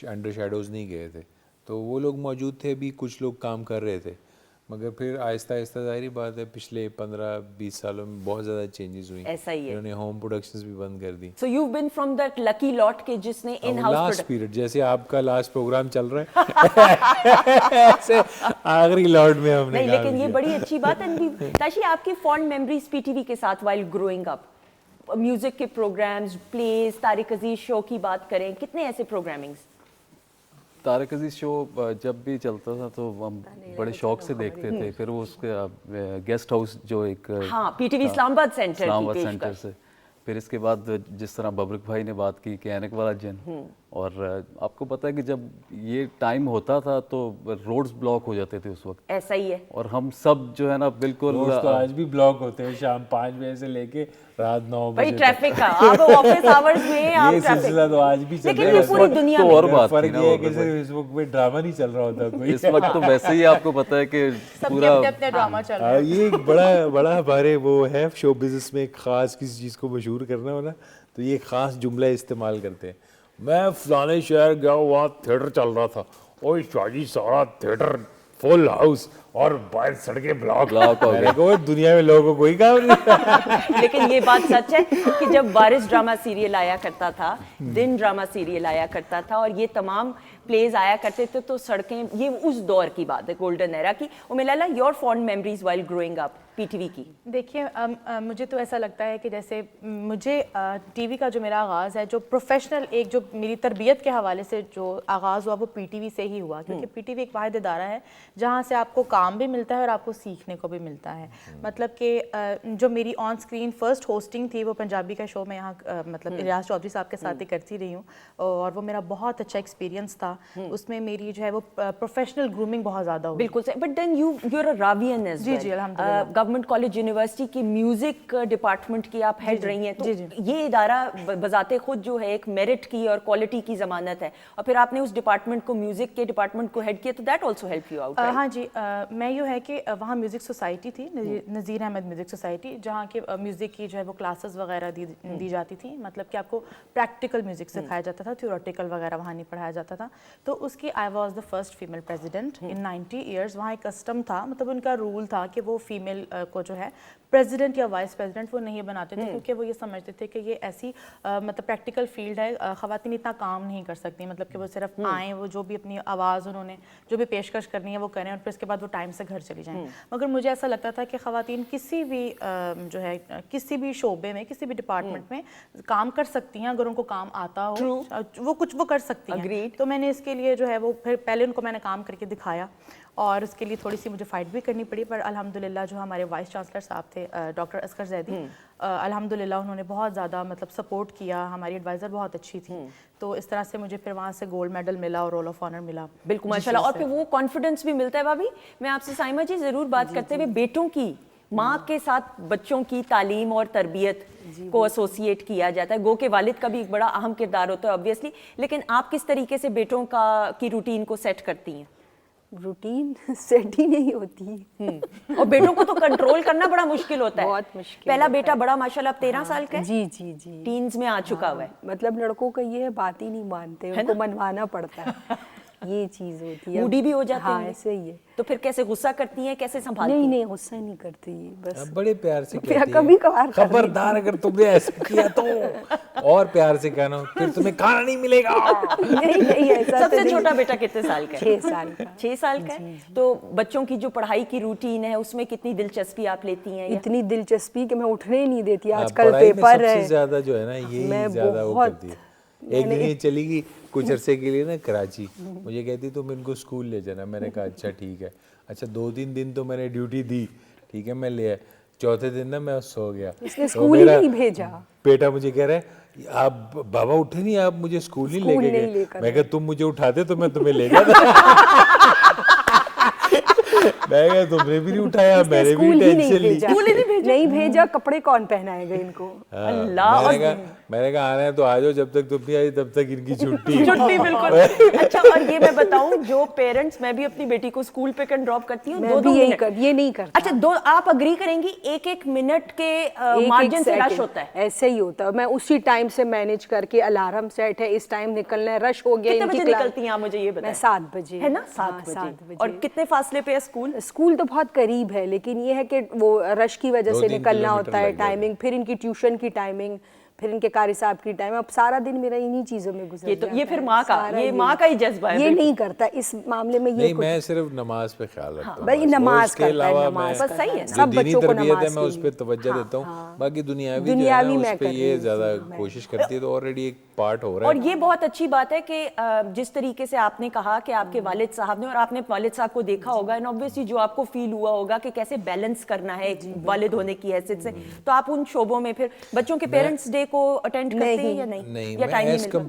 अंडर शेडोज़ नहीं गए थे, तो वो लोग मौजूद थे। अभी कुछ लोग काम कर रहे थे, मगर फिर आहिस्ता आहिस्ता ज़ाहिर बात है पिछले 15-20 सालों में बहुत ज़्यादा चेंजेस हुई। ऐसा ही है। इन्होंने होम प्रोडक्शंस भी बंद कर दी। So you been from that lucky lot के जिसने इन हाउस लास्ट पीरियड, जैसे आपका लास्ट प्रोग्राम चल रहा है ऐसे आखिरी लॉट में हमने नहीं, काम लेकिन ये किया। बड़ी अच्छी बात है। ताशी, आपकी फॉन्ड मेमोरीज पीटीवी के साथ वाइल ग्रोइंग अप, म्यूजिक के प्रोग्राम्स, प्लेस, तारिक अजीज शो की बात करें, कितने ऐसे प्रोग्रामिंग्स? तारक अजीज शो जब भी चलता था तो हम बड़े शौक से देखते थे। फिर वो उसके गेस्ट हाउस जो एक हाँ, पीटीवी इस्लामाबाद सेंटर की इस्लामाबाद पेशकश। सेंटर से, फिर इसके बाद जिस तरह बबरक भाई ने बात की कि ऐनक वाला जिन, और आपको पता है कि जब ये टाइम होता था तो रोड्स ब्लॉक हो जाते थे उस वक्त, ऐसा ही है। और हम सब जो है ना बिल्कुल रोज तो आज भी ब्लॉक होते हैं, शाम 5 बजे से लेके रात 9 भाई बजे ट्रैफिक का, आप ऑफिस आवर्स में आप ये ट्रैफिक, सिलसिला तो आज भी चल लेकिन रहा ये है। पूरी दुनिया तो में और बात थी फर्क ना ये है कि बबरक भाई। सिर्फ इस वक्त में ड्रामा नहीं चल रहा होता कोई। इस वक्त तो वैसे ही आपको पता है कि पूरा अपने ड्रामा चल रहा ये एक बड़ा बड़ा हमारे वो है शो बिजनेस में, एक खास किसी चीज़ को मशहूर करना हो ना तो ये खास जुमला इस्तेमाल करते हैं। मैं फलाने शहर गया, वहाँ थिएटर चल रहा था, ओए शाजी सारा थिएटर फुल हाउस और बाहर सड़कें ब्लॉक ब्लॉक हो गए। गए। दुनिया में लोगों को कोई काम नहीं। लेकिन ये बात सच है कि जब वारिस ड्रामा सीरियल आया करता था, दिन ड्रामा सीरियल आया करता था और ये तमाम प्लेज आया करते थे, तो सड़कें, ये उस दौर की बात है, गोल्डन एरा की। Umela, your fond memories while growing up PTV की? देखिए, मुझे तो ऐसा लगता है कि जैसे मुझे टीवी का जो मेरा आगाज़ है, जो प्रोफेशनल एक जो मेरी तरबियत के हवाले से जो आगाज़ हुआ वो पीटीवी से ही हुआ, क्योंकि पीटीवी एक वाहिद इदारा है जहाँ से आपको काम भी मिलता है और आपको सीखने को भी मिलता है। मतलब कि जो मेरी ऑन स्क्रीन फर्स्ट होस्टिंग थी वो पंजाबी का शो मैं यहाँ मतलब इलियास चौधरी साहब के साथ ही करती रही हूँ, और वो मेरा बहुत अच्छा एक्सपीरियंस था। उसमें मेरी जो है वो प्रोफेशनल ग्रूमिंग बहुत ज़्यादा हुई। बिल्कुल सही। But then you are a Ravian as जी, जी, अल्हम्दुलिल्लाह। गवर्नमेंट कॉलेज यूनिवर्सिटी की म्यूजिक डिपार्टमेंट की आप हेड रही हैं, तो जी, जी। ये इदारा बजाते खुद जो है एक मेरिट की और क्वालिटी की जमानत है, और फिर आपने उस डिपार्टमेंट को, म्यूजिक के डिपार्टमेंट को हेड किया, तो that also help you out. हाँ जी, मैं यूँ है कि वहाँ म्यूज़िक सोसाइटी थी, नज़ीर अहमद म्यूज़िक सोसाइटी, जहाँ के म्यूज़िक की जो है वो क्लासेस वगैरह दी जाती थी। मतलब कि आपको प्रैक्टिकल म्यूज़िक सिखाया जाता था, थ्योरेटिकल वगैरह वहाँ नहीं पढ़ाया जाता था। तो उसकी I was the first female president in 90 years. वहाँ एक कस्टम था, मतलब उनका रूल था कि वो फीमेल को जो है प्रेसिडेंट या वाइस प्रेसिडेंट वो नहीं बनाते थे, क्योंकि वो ये समझते थे कि ये ऐसी मतलब प्रैक्टिकल फील्ड है, ख़वातीन इतना काम नहीं कर सकती, मतलब कि वो सिर्फ आएँ, वो जो भी अपनी आवाज़ उन्होंने जो भी पेशकश करनी है वो करें, और फिर उसके बाद वो टाइम से घर चली जाएं। मगर मुझे ऐसा लगता था कि ख़वातीन किसी भी जो है किसी भी शोबे में, किसी भी डिपार्टमेंट में काम कर सकती हैं, अगर उनको काम आता हो, वो कुछ वो कर सकती हैं। Agreed. तो मैंने इसके लिए जो है वो फिर पहले उनको मैंने काम करके दिखाया, और उसके लिए थोड़ी सी मुझे फ़ाइट भी करनी पड़ी, पर अल्हम्दुलिल्लाह जो हमारे वाइस चांसलर साहब थे डॉक्टर असगर जैदी, अल्हम्दुलिल्लाह उन्होंने बहुत ज़्यादा मतलब सपोर्ट किया, हमारी एडवाइज़र बहुत अच्छी थी, तो इस तरह से मुझे फिर वहाँ से गोल्ड मेडल मिला और रोल ऑफ ऑनर मिला। बिल्कुल माशाल्लाह। और फिर वो कॉन्फिडेंस भी मिलता है। भाभी, मैं आपसे साइमा जी ज़रूर बात करते हुए बेटों की, माँ के साथ बच्चों की तालीम और तरबियत को एसोसिएट किया जाता है, गो के वालिद का भी एक बड़ा अहम किरदार होता है ऑब्वियसली, लेकिन आप किस तरीके से बेटों की रूटीन को सेट करती हैं? रूटीन सेट ही नहीं होती। और बेटों को तो कंट्रोल करना बड़ा मुश्किल होता है। बहुत मुश्किल पहला होता बेटा बड़ा माशाल्लाह 13 साल का है, जी जी जी, टीन्स में आ चुका हुआ है। मतलब लड़कों का ये है, बात ही नहीं मानते, उनको मनवाना पड़ता है, ये चीज होती है। मूडी भी हो जाते हाँ, होंगे। ऐसे ही है। तो फिर कैसे गुस्सा करती हैं, कैसे संभालती नहीं हैं? नहीं, गुस्सा नहीं करती, बस अब बड़े प्यार से फिर कहती है, कभी-कभार कर लेती खबरदार अगर तुमने ऐसा किया तो, और प्यार से कहना फिर तुम्हें खाना नहीं मिलेगा। नहीं नहीं, ऐसा तो सबसे नहीं। छोटा बेटा कितने साल का है? 6 साल का। 6 साल का है। तो बच्चों की जो पढ़ाई की रूटीन है उसमें कितनी दिलचस्पी आप लेती हैं? या इतनी दिलचस्पी कि मैं उठने ही नहीं देती। हाँ, आजकल पढ़ाई में पेपर सबसे है, ज्यादा जो है ना ये मैं ज्यादा वो बहुत- करती है। एक दिन ये चली गई कुछ अरसे के लिए ना कराची, मुझे कहती तुम इनको स्कूल ले जाना, मैंने कहा अच्छा ठीक है। अच्छा 2-3 दिन तो मैंने ड्यूटी दी, ठीक है मैं ले आया। चौथे दिन ना मैं सो गया, इसने तो स्कूल ही मेरा नहीं भेजा। बेटा मुझे कह रहा है आप बाबा उठे नहीं, आप मुझे स्कूल नहीं लेके नहीं गए। लेकर मैं कहा तुम मुझे उठाते तो मैं तुम्हें ले जाता। मैं कहा तुमने भी नहीं उठाया, इसने मैंने भी स्कूल ही नहीं टेंशन ली। भेजा। नहीं भेजा, कपड़े कौन पहनाएगा इनको। अल्लाह। मैंने कहा आना है तो आ जाओ, जब तक तुम नहीं आई तब तक इनकी छुट्टी। छुट्टी बिल्कुल। अच्छा, और ये मैं बताऊं, जो पेरेंट्स, मैं भी अपनी बेटी को स्कूल पिक एंड ड्रॉप करती हूँ, मैं 2-2 भी यही मिनट। ये नहीं करता। अच्छा, दो आप अग्री करेंगी, 1-1 मिनट के मार्जिन से रश होता है। ऐसे ही होता है। मैं उसी टाइम से मैनेज करके, अलार्म सेट है, इस टाइम निकलना है, रश हो गया। कितने इनकी बजे क्लास- निकलती हैं आप, मुझे ये बताएं। मैं 7 बजे। है ना, 7 हाँ, बजे। 7 बजे। और कितने फासले पे है स्कूल? स्कूल तो बहुत करीब है, लेकिन ये है कि वो रश की वजह से 2-3 निकलना किलोमीटर होता है, लग जाएगा। टाइमिंग, फिर इनकी ट्यूशन की टाइमिंग, फिर इनके कारी साहब की टाइम। अब सारा दिन मेरा इन्हीं चीजों में गुजर ये तो जाता ये फिर है। माँ का, सारा ये माँ का ही जज्बा है। ये बिल्कुल। नहीं करता इस मामले में। ये नहीं, कुछ मैं सिर्फ नमाज पे ख्याल रखता हूँ। भाई बस। नमाज उसके करता है, अलावा नमाज मैं बस सही है ना। जो सब दीनी बच्चों को तरबियत है नमाज मैं के उस पे लिए। तवज्जो देता हूँ। बाकी दुनियावी जो है दुनियावी ना मैं उस पे कर ये रही हूँ, ज्यादा मैं। कोशिश करती है, तो ऑलरेडी एक पार्ट हो रहा और है। ये बहुत अच्छी बात है कि जिस तरीके से आपने कहा कि आपके वालिद साहब ने, और आपने वालिद साहब को देखा होगा, एंड ऑब्वियसली जो आपको फील हुआ होगा कि कैसे बैलेंस करना है एक वालिद होने की हैसियत से, तो आप उन शोबों में फिर बच्चों के पेरेंट्स डे को अटेंड करते हैं या नहीं? नहीं, या मैं टाइम नहीं एज मिलता?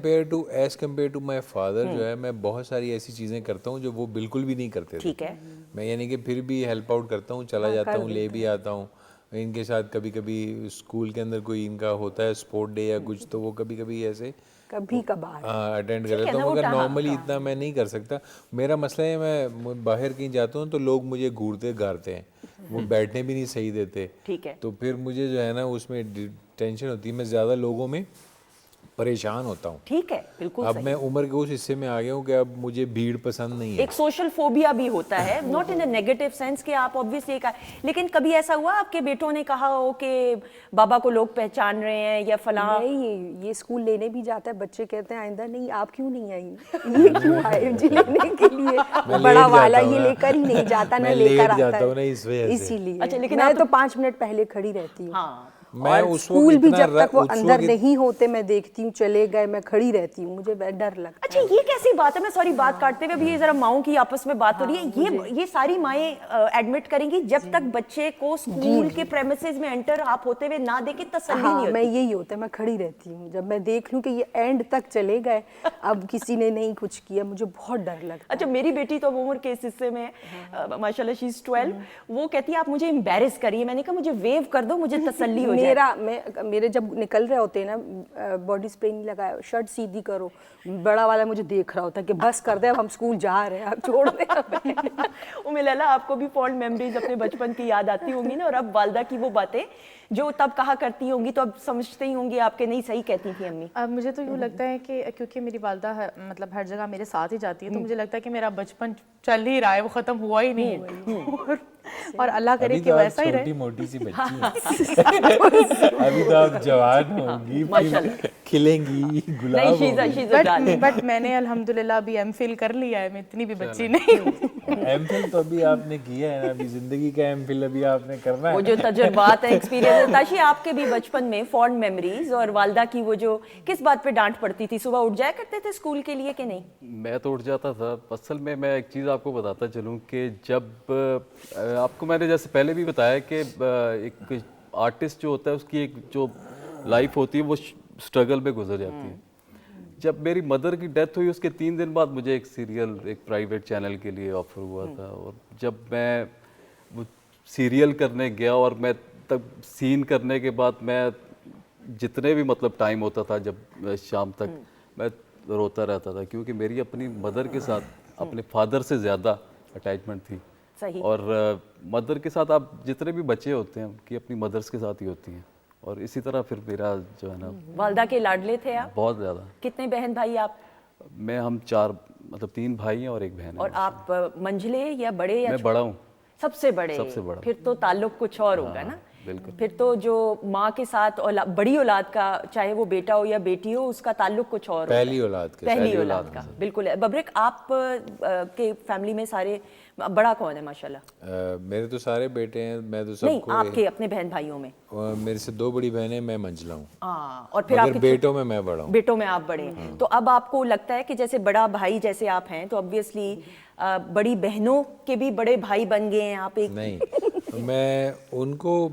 कम्पेयर टू माई फादर जो है, मैं बहुत सारी ऐसी चीज़ें करता हूँ जो वो बिल्कुल भी नहीं करते थे। ठीक है। मैं यानी कि फिर भी हेल्प आउट करता हूँ, चला जाता हूँ, ले भी आता हूँ इनके साथ। कभी कभी स्कूल के अंदर कोई इनका होता है स्पोर्ट डे या कुछ, तो वो कभी कभी ऐसे कभी कभार अटेंड कर ठीक है लेता ना, हूँ, वो मगर टाइम- नॉर्मली इतना मैं नहीं कर सकता। मेरा मसला है, मैं बाहर कहीं जाता हूँ तो लोग मुझे घूरते गारते हैं, वो बैठने भी नहीं सही देते। ठीक है। तो फिर मुझे जो है ना उसमें टेंशन होती है, मैं ज़्यादा लोगों में परेशान होता हूँ। ठीक है, बिल्कुल अब सही। मैं उम्र के उस हिस्से में आ गया हूँ कि अब मुझे भीड़ पसंद नहीं है। एक सोशल फोबिया भी होता है, not in a negative sense कि आप ऑब्वियसली एक, लेकिन कभी ऐसा हुआ आपके बेटों ने कहा हो कि बाबा को लोग पहचान रहे हैं या फलां? नहीं, ये स्कूल लेने भी जाता है, बच्चे कहते हैं आइंदा नहीं, आप क्यों नहीं आई, ये क्यों आए मुझे लेने के लिए। मैं बड़ा लेट वाला जाता हूँ ये ना। लेकर ही नहीं जाता ना, मैं लेकर लेट आता जाता है हूँ ना इस वजह से। इसीलिए। अच्छा, लेकिन मैं आप तो 5 मिनट पहले खड़ी रहती हूँ। हाँ, मैं और उस वक्त स्कूल भी इतना जब तक वो उस अंदर वक्त नहीं होते मैं देखती हूँ, चले गए, मैं खड़ी रहती हूँ, मुझे डर लगता अच्छा ये कैसी बात है? मैं सॉरी बात काटते हुए, अभी ये जरा माओं की आपस में बात हो रही है, ये सारी माएं एडमिट करेंगी जब तक बच्चे को स्कूल के प्रेमिसेस में एंटर आप होते हुए ना देखे तसल्ली हाँ, नहीं मैं होती। यही होता है, मैं खड़ी रहती हूँ। जब मैं देख लूँ कि ये एंड तक चले गए, अब किसी ने नहीं कुछ किया, मुझे बहुत डर लगता है। अच्छा, मेरी बेटी तो अब उम्र के इस हिस्से में माशाल्लाह शी इज 12, वो कहती है आप मुझे एम्बैरेस करिए। मैंने कहा मुझे वेव कर दो, मुझे तसल्ली हो जाए। मेरे जब निकल रहे होते हैं ना, बॉडी स्प्रे नहीं लगाया, शर्ट सीधी करो, बड़ा वाला मुझे देख रहा होता है कि बस कर दे, अब हम स्कूल जा रहे हैं, अब छोड़ दे हमें। उम्मे लैला, आपको भी फॉन्ड मेमोरीज अपने बचपन की याद आती होंगी ना, और अब वालदा की वो बातें जो तब कहा करती होंगी तो अब समझते ही होंगी आपके, नहीं सही कहती थी अम्मी। अब मुझे तो यूँ लगता है कि क्योंकि मेरी वालदा मतलब हर जगह मेरे साथ ही जाती है, तो मुझे लगता है कि मेरा बचपन चल ही रहा है, वो ख़त्म हुआ ही नहीं है। और अल्लाह करे कि वैसा ही रहे। छोटी मोटी सी बच्ची हैं। अभी तो आप जवान होंगी, फिर खिलेंगी, गुलाब होंगी। बट मैंने अल्हम्दुलिल्लाह अभी एमफिल कर लिया है, मैं इतनी भी बच्ची नहीं हूँ। एमफिल तो अभी आपने किया है ना, अभी जिंदगी का एमफिल अभी आपने करना वो है। जो तजुर्बात है, एक्सपीरियंस है। ताशी, आपके भी बचपन में फॉन्ड मेमोरीज और वालदा की वो जो किस बात पे डांट पड़ती थी? सुबह उठ जाया करते थे स्कूल के लिए कि नहीं? मैं तो उठ जाता था। असल में मैं एक चीज़ आपको बताता चलूँ कि जब आपको मैंने जैसे पहले भी बताया कि एक आर्टिस्ट जो होता है उसकी एक जो लाइफ होती है वो स्ट्रगल में गुजर जाती है। जब मेरी मदर की डेथ हुई उसके 3 दिन बाद मुझे एक सीरियल एक प्राइवेट चैनल के लिए ऑफर हुआ था, और जब मैं वो सीरियल करने गया और मैं तब सीन करने के बाद मैं जितने भी मतलब टाइम होता था जब शाम तक मैं रोता रहता था, क्योंकि मेरी अपनी मदर के साथ अपने फादर से ज़्यादा अटैचमेंट थी। सही। और मदर के साथ आप जितने भी बच्चे होते हैं उनकी अपनी मदर्स के साथ ही होती हैं, और इसी तरह फिर मेरा जो है ना वालदा के लाडले थे आप? बहुत ज़्यादा। कितने बहन भाई आप? हम 4 मतलब 3 भाई हैं और 1 बहन है। और आप मंझले या बड़े या मैं बड़ा हूँ। सबसे बड़े? सबसे बड़ा। फिर तो ताल्लुक कुछ और होगा ना। बिल्कुल। फिर तो जो माँ के साथ बड़ी औलाद का, चाहे वो बेटा हो या बेटी हो, उसका ताल्लुक कुछ और होता है। पहली औलाद के पहली औलाद का, बिल्कुल। बबरिक, आप के फैमिली में सारे बड़ा कौन है माशाल्लाह? मेरे तो सारे बेटे हैं, मैं तो नहीं, सबको आपके अपने बहन भाइयों में? मेरे से 2 बड़ी बहनें, मैं मंझला हूँ। और फिर मगर आपके बेटों में मैं बड़ा हूँ। बेटों में आप बड़े हैं। तो अब आपको लगता है कि जैसे बड़ा भाई जैसे आप हैं, तो ऑब्वियसली बड़ी बहनों के भी बड़े भाई बन गए हैं आप एक? नहीं, मैं उनको,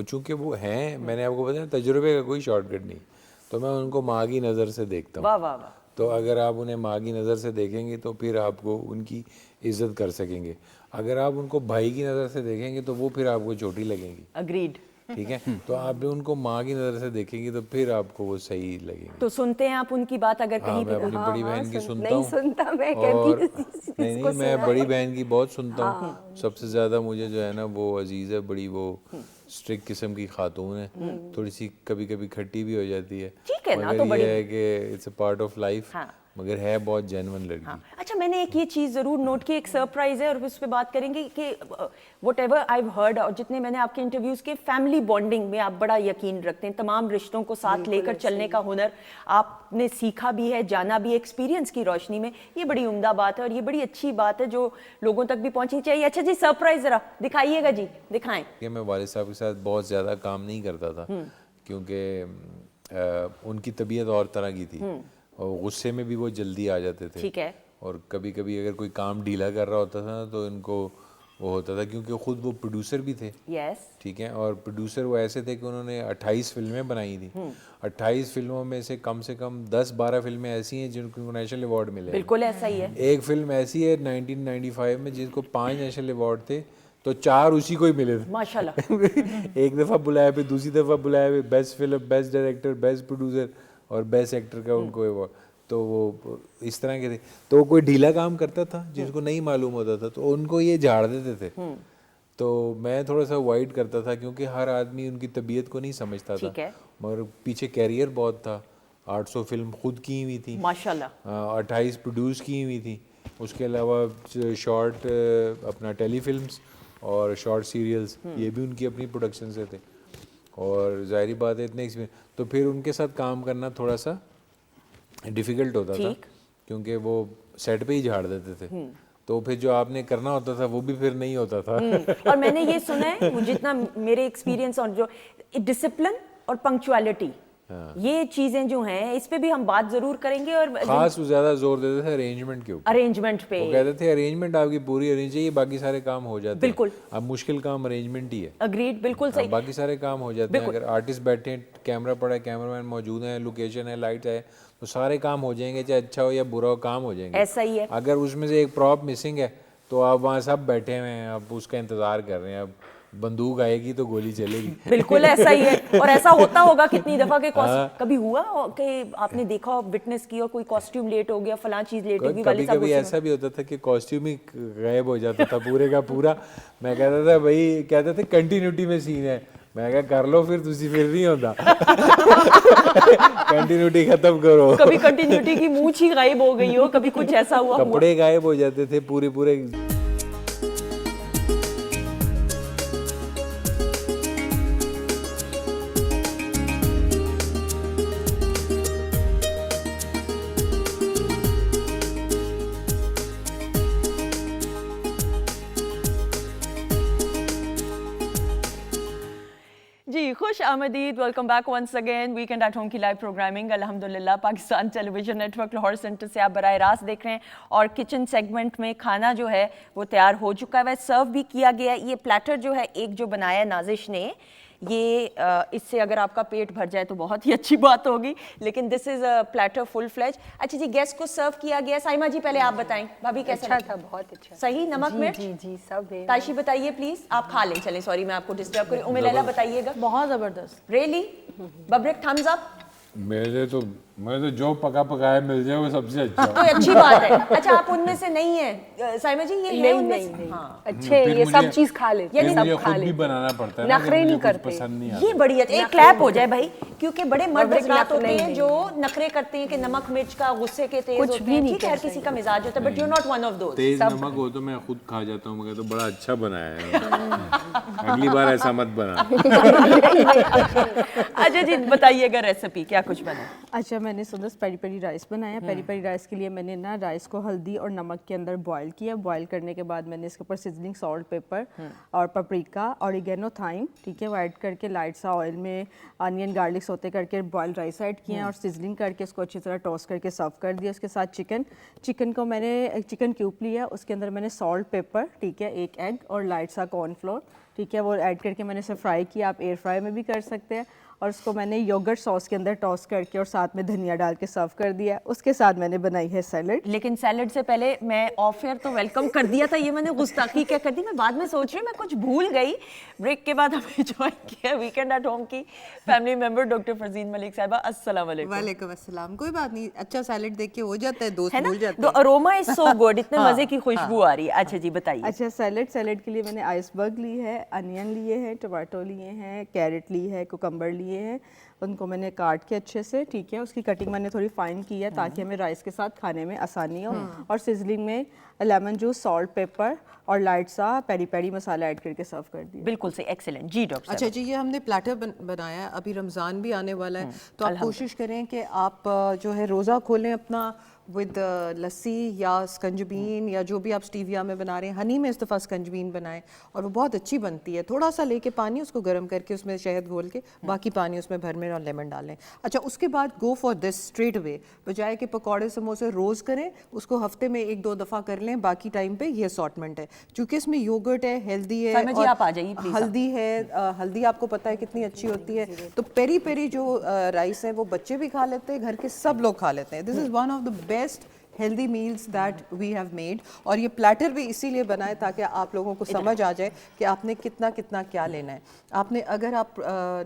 चूंकि वो हैं, मैंने आपको बताया तजुर्बे का कोई शॉर्टकट नहीं, तो मैं उनको माँ की नज़र से देखता हूँ। वाह वाह वाह। तो अगर आप उन्हें माँ की नज़र से देखेंगे तो फिर आपको उनकी इज्जत कर सकेंगे। अगर आप उनको भाई की नज़र से देखेंगे तो वो फिर आपको चोटी लगेंगी। अग्रीड। ठीक है, तो आप भी उनको माँ की नज़र से देखेंगे तो फिर आपको वो सही लगेंगे। तो सुनते हैं आप उनकी बात अगर हाँ, कहीं मैं पे अपनी बड़ी बहन की सुनता नहीं हूँ। सुनता, मैं और कहती नहीं, मैं बड़ी बहन की बहुत सुनता हूँ। सबसे ज़्यादा मुझे जो है ना वो अजीज़ है बड़ी, वो स्ट्रिक्ट किस्म की खातून है, थोड़ी सी कभी कभी खट्टी भी हो जाती है, ठीक है ना, मगर तो बड़ी- ये है कि it's a part of life, हाँ। मगर है बहुत जेन्युइन लड़की। हाँ। अच्छा, मैंने एक ये चीज़ ज़रूर नोट की, एक सरप्राइज है और उस पर बात करेंगे कि वट एवर आई हर्ड और जितने मैंने आपके इंटरव्यूज़ के, फैमिली बॉन्डिंग में आप बड़ा यकीन रखते हैं, तमाम रिश्तों को साथ लेकर चलने का हुनर आपने सीखा भी है, जाना भी है एक्सपीरियंस की रोशनी में। ये बड़ी उम्दा बात है और ये बड़ी अच्छी बात है जो लोगों तक भी पहुंचनी चाहिए। अच्छा जी, सरप्राइज ज़रा दिखाइएगा जी, दिखाएं। कि मैं वालिद साहब के साथ बहुत ज़्यादा काम नहीं करता था, क्योंकि उनकी तबीयत और तरह की थी और गुस्से में भी वो जल्दी आ जाते थे। ठीक है। और कभी कभी अगर कोई काम ढीला कर रहा होता था ना तो इनको वो होता था, क्योंकि खुद वो प्रोड्यूसर भी थे। यस। ठीक है, और प्रोड्यूसर वो ऐसे थे कि उन्होंने 28 फिल्में बनाई थी। 28 फिल्मों में से कम 10-12 फिल्में ऐसी हैं जिनको नेशनल अवार्ड मिले। बिल्कुल ऐसा ही है। एक फिल्म ऐसी है 1995 में जिनको 5 नेशनल अवार्ड थे, तो 4 उसी को ही मिले थे। माशाल्लाह। एक दफ़ा बुलाया, फिर दूसरी दफ़ा बुलाया, फिर best film, best director, best producer और बेस्ट एक्टर का उनको अवार्ड। तो वो इस तरह के थे। तो कोई ढीला काम करता था जिसको नहीं मालूम होता था तो उनको ये झाड़ देते थे। तो मैं थोड़ा सा अवॉइड करता था, क्योंकि हर आदमी उनकी तबीयत को नहीं समझता था। ठीक है। मगर पीछे कैरियर बहुत था, 800 फिल्म खुद की हुई थी, माशाल्लाह। 28 प्रोड्यूस की हुई थी, उसके अलावा शॉर्ट अपना टेलीफिल्म्स और शॉर्ट सीरियल्स, ये भी उनकी अपनी प्रोडक्शन से थे। और जाहिर बात है इतने एक्सपीरियंस, तो फिर उनके साथ काम करना थोड़ा सा डिफ़िकल्ट होता था, क्योंकि वो सेट पे ही झाड़ देते थे। तो फिर जो आपने करना होता था वो भी फिर नहीं होता था। और मैंने ये सुना है, वो जितना मेरे एक्सपीरियंस और जो डिसिप्लिन और पंक्चुअलिटी, ये चीजें जो हैं इस पे भी हम बात जरूर करेंगे। और खास ज़्यादा जोर देते थे अरेंजमेंट के ऊपर। अरेंजमेंट पे वो कहते थे अरेंजमेंट आपकी पूरी होनी चाहिए, बाकी सारे काम हो जाते हैं। बिल्कुल। अब मुश्किल काम अरेंजमेंट ही है। अग्रीड, बिल्कुल सही। बाकी सारे काम हो जाते हैं। अगर आर्टिस्ट बैठे हैं, कैमरा पड़ा है, कैमरामैन मौजूद है, लोकेशन है, लाइट है, तो सारे काम हो जाएंगे, चाहे अच्छा हो या बुरा हो, काम हो जाएंगे। ऐसा ही है। अगर उसमें से एक प्रॉप मिसिंग है तो आप वहाँ सब बैठे हुए हैं, आप उसका इंतजार कर रहे हैं, अब बंदूक आएगी तो गोली चलेगी। बिल्कुल ऐसा ही है। और ऐसा होता होगा कितनी दफा के कभी हुआ कि आपने देखा, विटनेस किया, कोई कॉस्ट्यूम लेट हो गया, फलां चीज लेट होगी, कभी कभी ऐसा भी होता था कि कॉस्ट्यूम ही गायब हो जाता था पूरे का पूरा। मैं कहता था भाई, कहते थे कंटिन्यूटी में सीन है, मैं कहा कर लो फिर, तुसी फिर नहीं होता। कंटिन्यूटी खत्म करो। कभी कंटिन्यूटी की मूंछ ही गायब हो गई हो, कभी कुछ ऐसा हुआ। कपड़े गायब हो जाते थे पूरे पूरे। जी, खुश आमदीद, welcome back once again. Weekend at home की लाइव प्रोग्रामिंग अल्हम्दुलिल्लाह Pakistan television network Lahore centre से आप बराह रास्त देख रहे हैं। और किचन सेगमेंट में खाना जो है वो तैयार हो चुका है, वह सर्व भी किया गया है। ये प्लेटर जो है एक जो बनाया है नाजिश ने, ये इससे अगर आपका पेट भर जाए तो बहुत ही अच्छी बात होगी, लेकिन this is a platter full fledge. अच्छा जी, गेस्ट को सर्व किया गया। साइमा जी पहले आप बताएं, भाभी कैसा अच्छा था, बहुत अच्छा। सही नमक मिर्च? जी जी सब है। ताशी बताइए प्लीज, आप खा लें, चलें, सॉरी मैं आपको डिस्टर्ब करी। उम्मे लैला बताइएगा। बहुत जबरदस्त। रियली? Babrik thumbs up. मेरे तो जो पका पकाया मिल जाए वो सबसे अच्छा। तो अच्छी बात है। अच्छा, आप उनमें से नहीं है साइमा जी? ये है नहीं उनमें नहीं से? नहीं, हाँ। अच्छे ये सब चीज खा लेते हैं, मुझे सब खा खुद भी लेते बनाना पड़ता है ना, नखरे मुझे नहीं कुछ करते। पसंद नहीं आता। ये बढ़िया, एक क्लैप हो जाए भाई, क्योंकि बड़े मर्द बब्रिक हजरात नखरे होते हैं नहीं, जो नखरे करते हैं कि नमक मिर्च का गुस्से के तेज कुछ होते भी हैं। नहीं ठीक है, हर कहते किसी का मिजाज होता है, but you not one of those. तेज नमक हो तो मैं खुद खा जाता हूँ, मगर तो बड़ा अच्छा बनाया है। अगली बार ऐसा मत बना। अच्छा जी, बताइएगा रेसिपी क्या कुछ बना। अच्छा, मैंने सुना पेरी पेरी राइस बनाया। पेरी पेरी राइस के लिए मैंने ना राइस को हल्दी और नमक के अंदर बॉईल किया। बॉईल करने के बाद मैंने इसके ऊपर सीजनिंग सॉल्ट, पेपर और पपरिका, ऑरिगेनो, थाइम, ठीक है, वो ऐड करके लाइट सा ऑयल में अनियन गार्लिक सोते करके बॉयल राइस ऐड किया और सीजनिंग करके उसको अच्छी तरह टॉस करके सर्व कर दिया। उसके साथ चिकन को मैंने चिकन क्यूब लिया, उसके अंदर मैंने सॉल्ट, पेपर, ठीक है, एक एग और लाइट सा कॉर्नफ्लोर, ठीक है, वो ऐड करके मैंने इसे फ्राई किया। आप एयर फ्राई में भी कर सकते हैं। और उसको मैंने योगर्ट सॉस के अंदर टॉस करके और साथ में धनिया डाल के सर्व कर दिया। उसके साथ मैंने बनाई है सैलड। लेकिन सैलड से पहले मैं ऑफ एयर तो वेलकम कर दिया था, ये मैंने गुस्ताखी क्या कर दी, मैं बाद में सोच रही हूँ मैं कुछ भूल गई। ब्रेक के बाद हमें ज्वाइन किया वीकेंड एट होम की family member doctor Farzeen Malik साहिबा। अस्सलाम वालेकुम। वालेकुम अस्सलाम। कोई बात नहीं, अच्छा सैलेड देख के हो जाता है, दोस्त है ना, भूल जाते द हैं। अरोमा इज सो गुड, इतने मजे की खुशबू आ रही है। अच्छा जी बताइए। अच्छा, सैलड के लिए मैंने आइसबर्ग ली है, अनियन लिए हैं, टमाटो लिए हैं, कैरेट ली है, कुकम्बर लिए हैं। उनको मैंने काट के अच्छे से, ठीक है, उसकी कटिंग मैंने थोड़ी फाइन की है ताकि हमें राइस के साथ खाने में आसानी हो। और सिजलिंग में लेमन जूस, सॉल्ट, पेपर और लाइट सा पेरी पेरी मसाला ऐड करके सर्व कर दिया। बिल्कुल सही, एक्सीलेंट जी डॉक्टर। अच्छा जी, ये हमने प्लेटर बनाया है। अभी रमज़ान भी आने वाला है, तो आप कोशिश करें कि आप जो है रोज़ा खोलें अपना विद लस्सी या स्कंजबीन या जो भी आप स्टीविया में बना रहे हैं। हनी में इस दफ़ा स्कंजबीन बनाएं और वो बहुत अच्छी बनती है। थोड़ा सा लेके पानी, उसको गर्म करके उसमें शहद घोल के बाकी पानी उसमें भर में और लेमन डालें। अच्छा, उसके बाद go for this straight away, बजाय कि पकौड़े समोसे रोज़ करें, उसको हफ्ते में 1-2 दफ़ा कर लें। बाकी टाइम पे ये असॉर्टमेंट है, क्योंकि इसमें योगर्ट है, हेल्दी है साइमा जी, आप आ जाइए प्लीज। हल्दी है। हल्दी आपको पता है कितनी अच्छी होती है। तो पेरी पेरी जो राइस है वो बच्चे भी खा लेते हैं, घर के सब लोग खा लेते हैं। This is one of the best healthy meals that we have made. और ये प्लेटर भी इसीलिए बनाए ताकि आप लोगों को समझ आ जाए कि आपने कितना कितना क्या लेना है। आपने अगर आप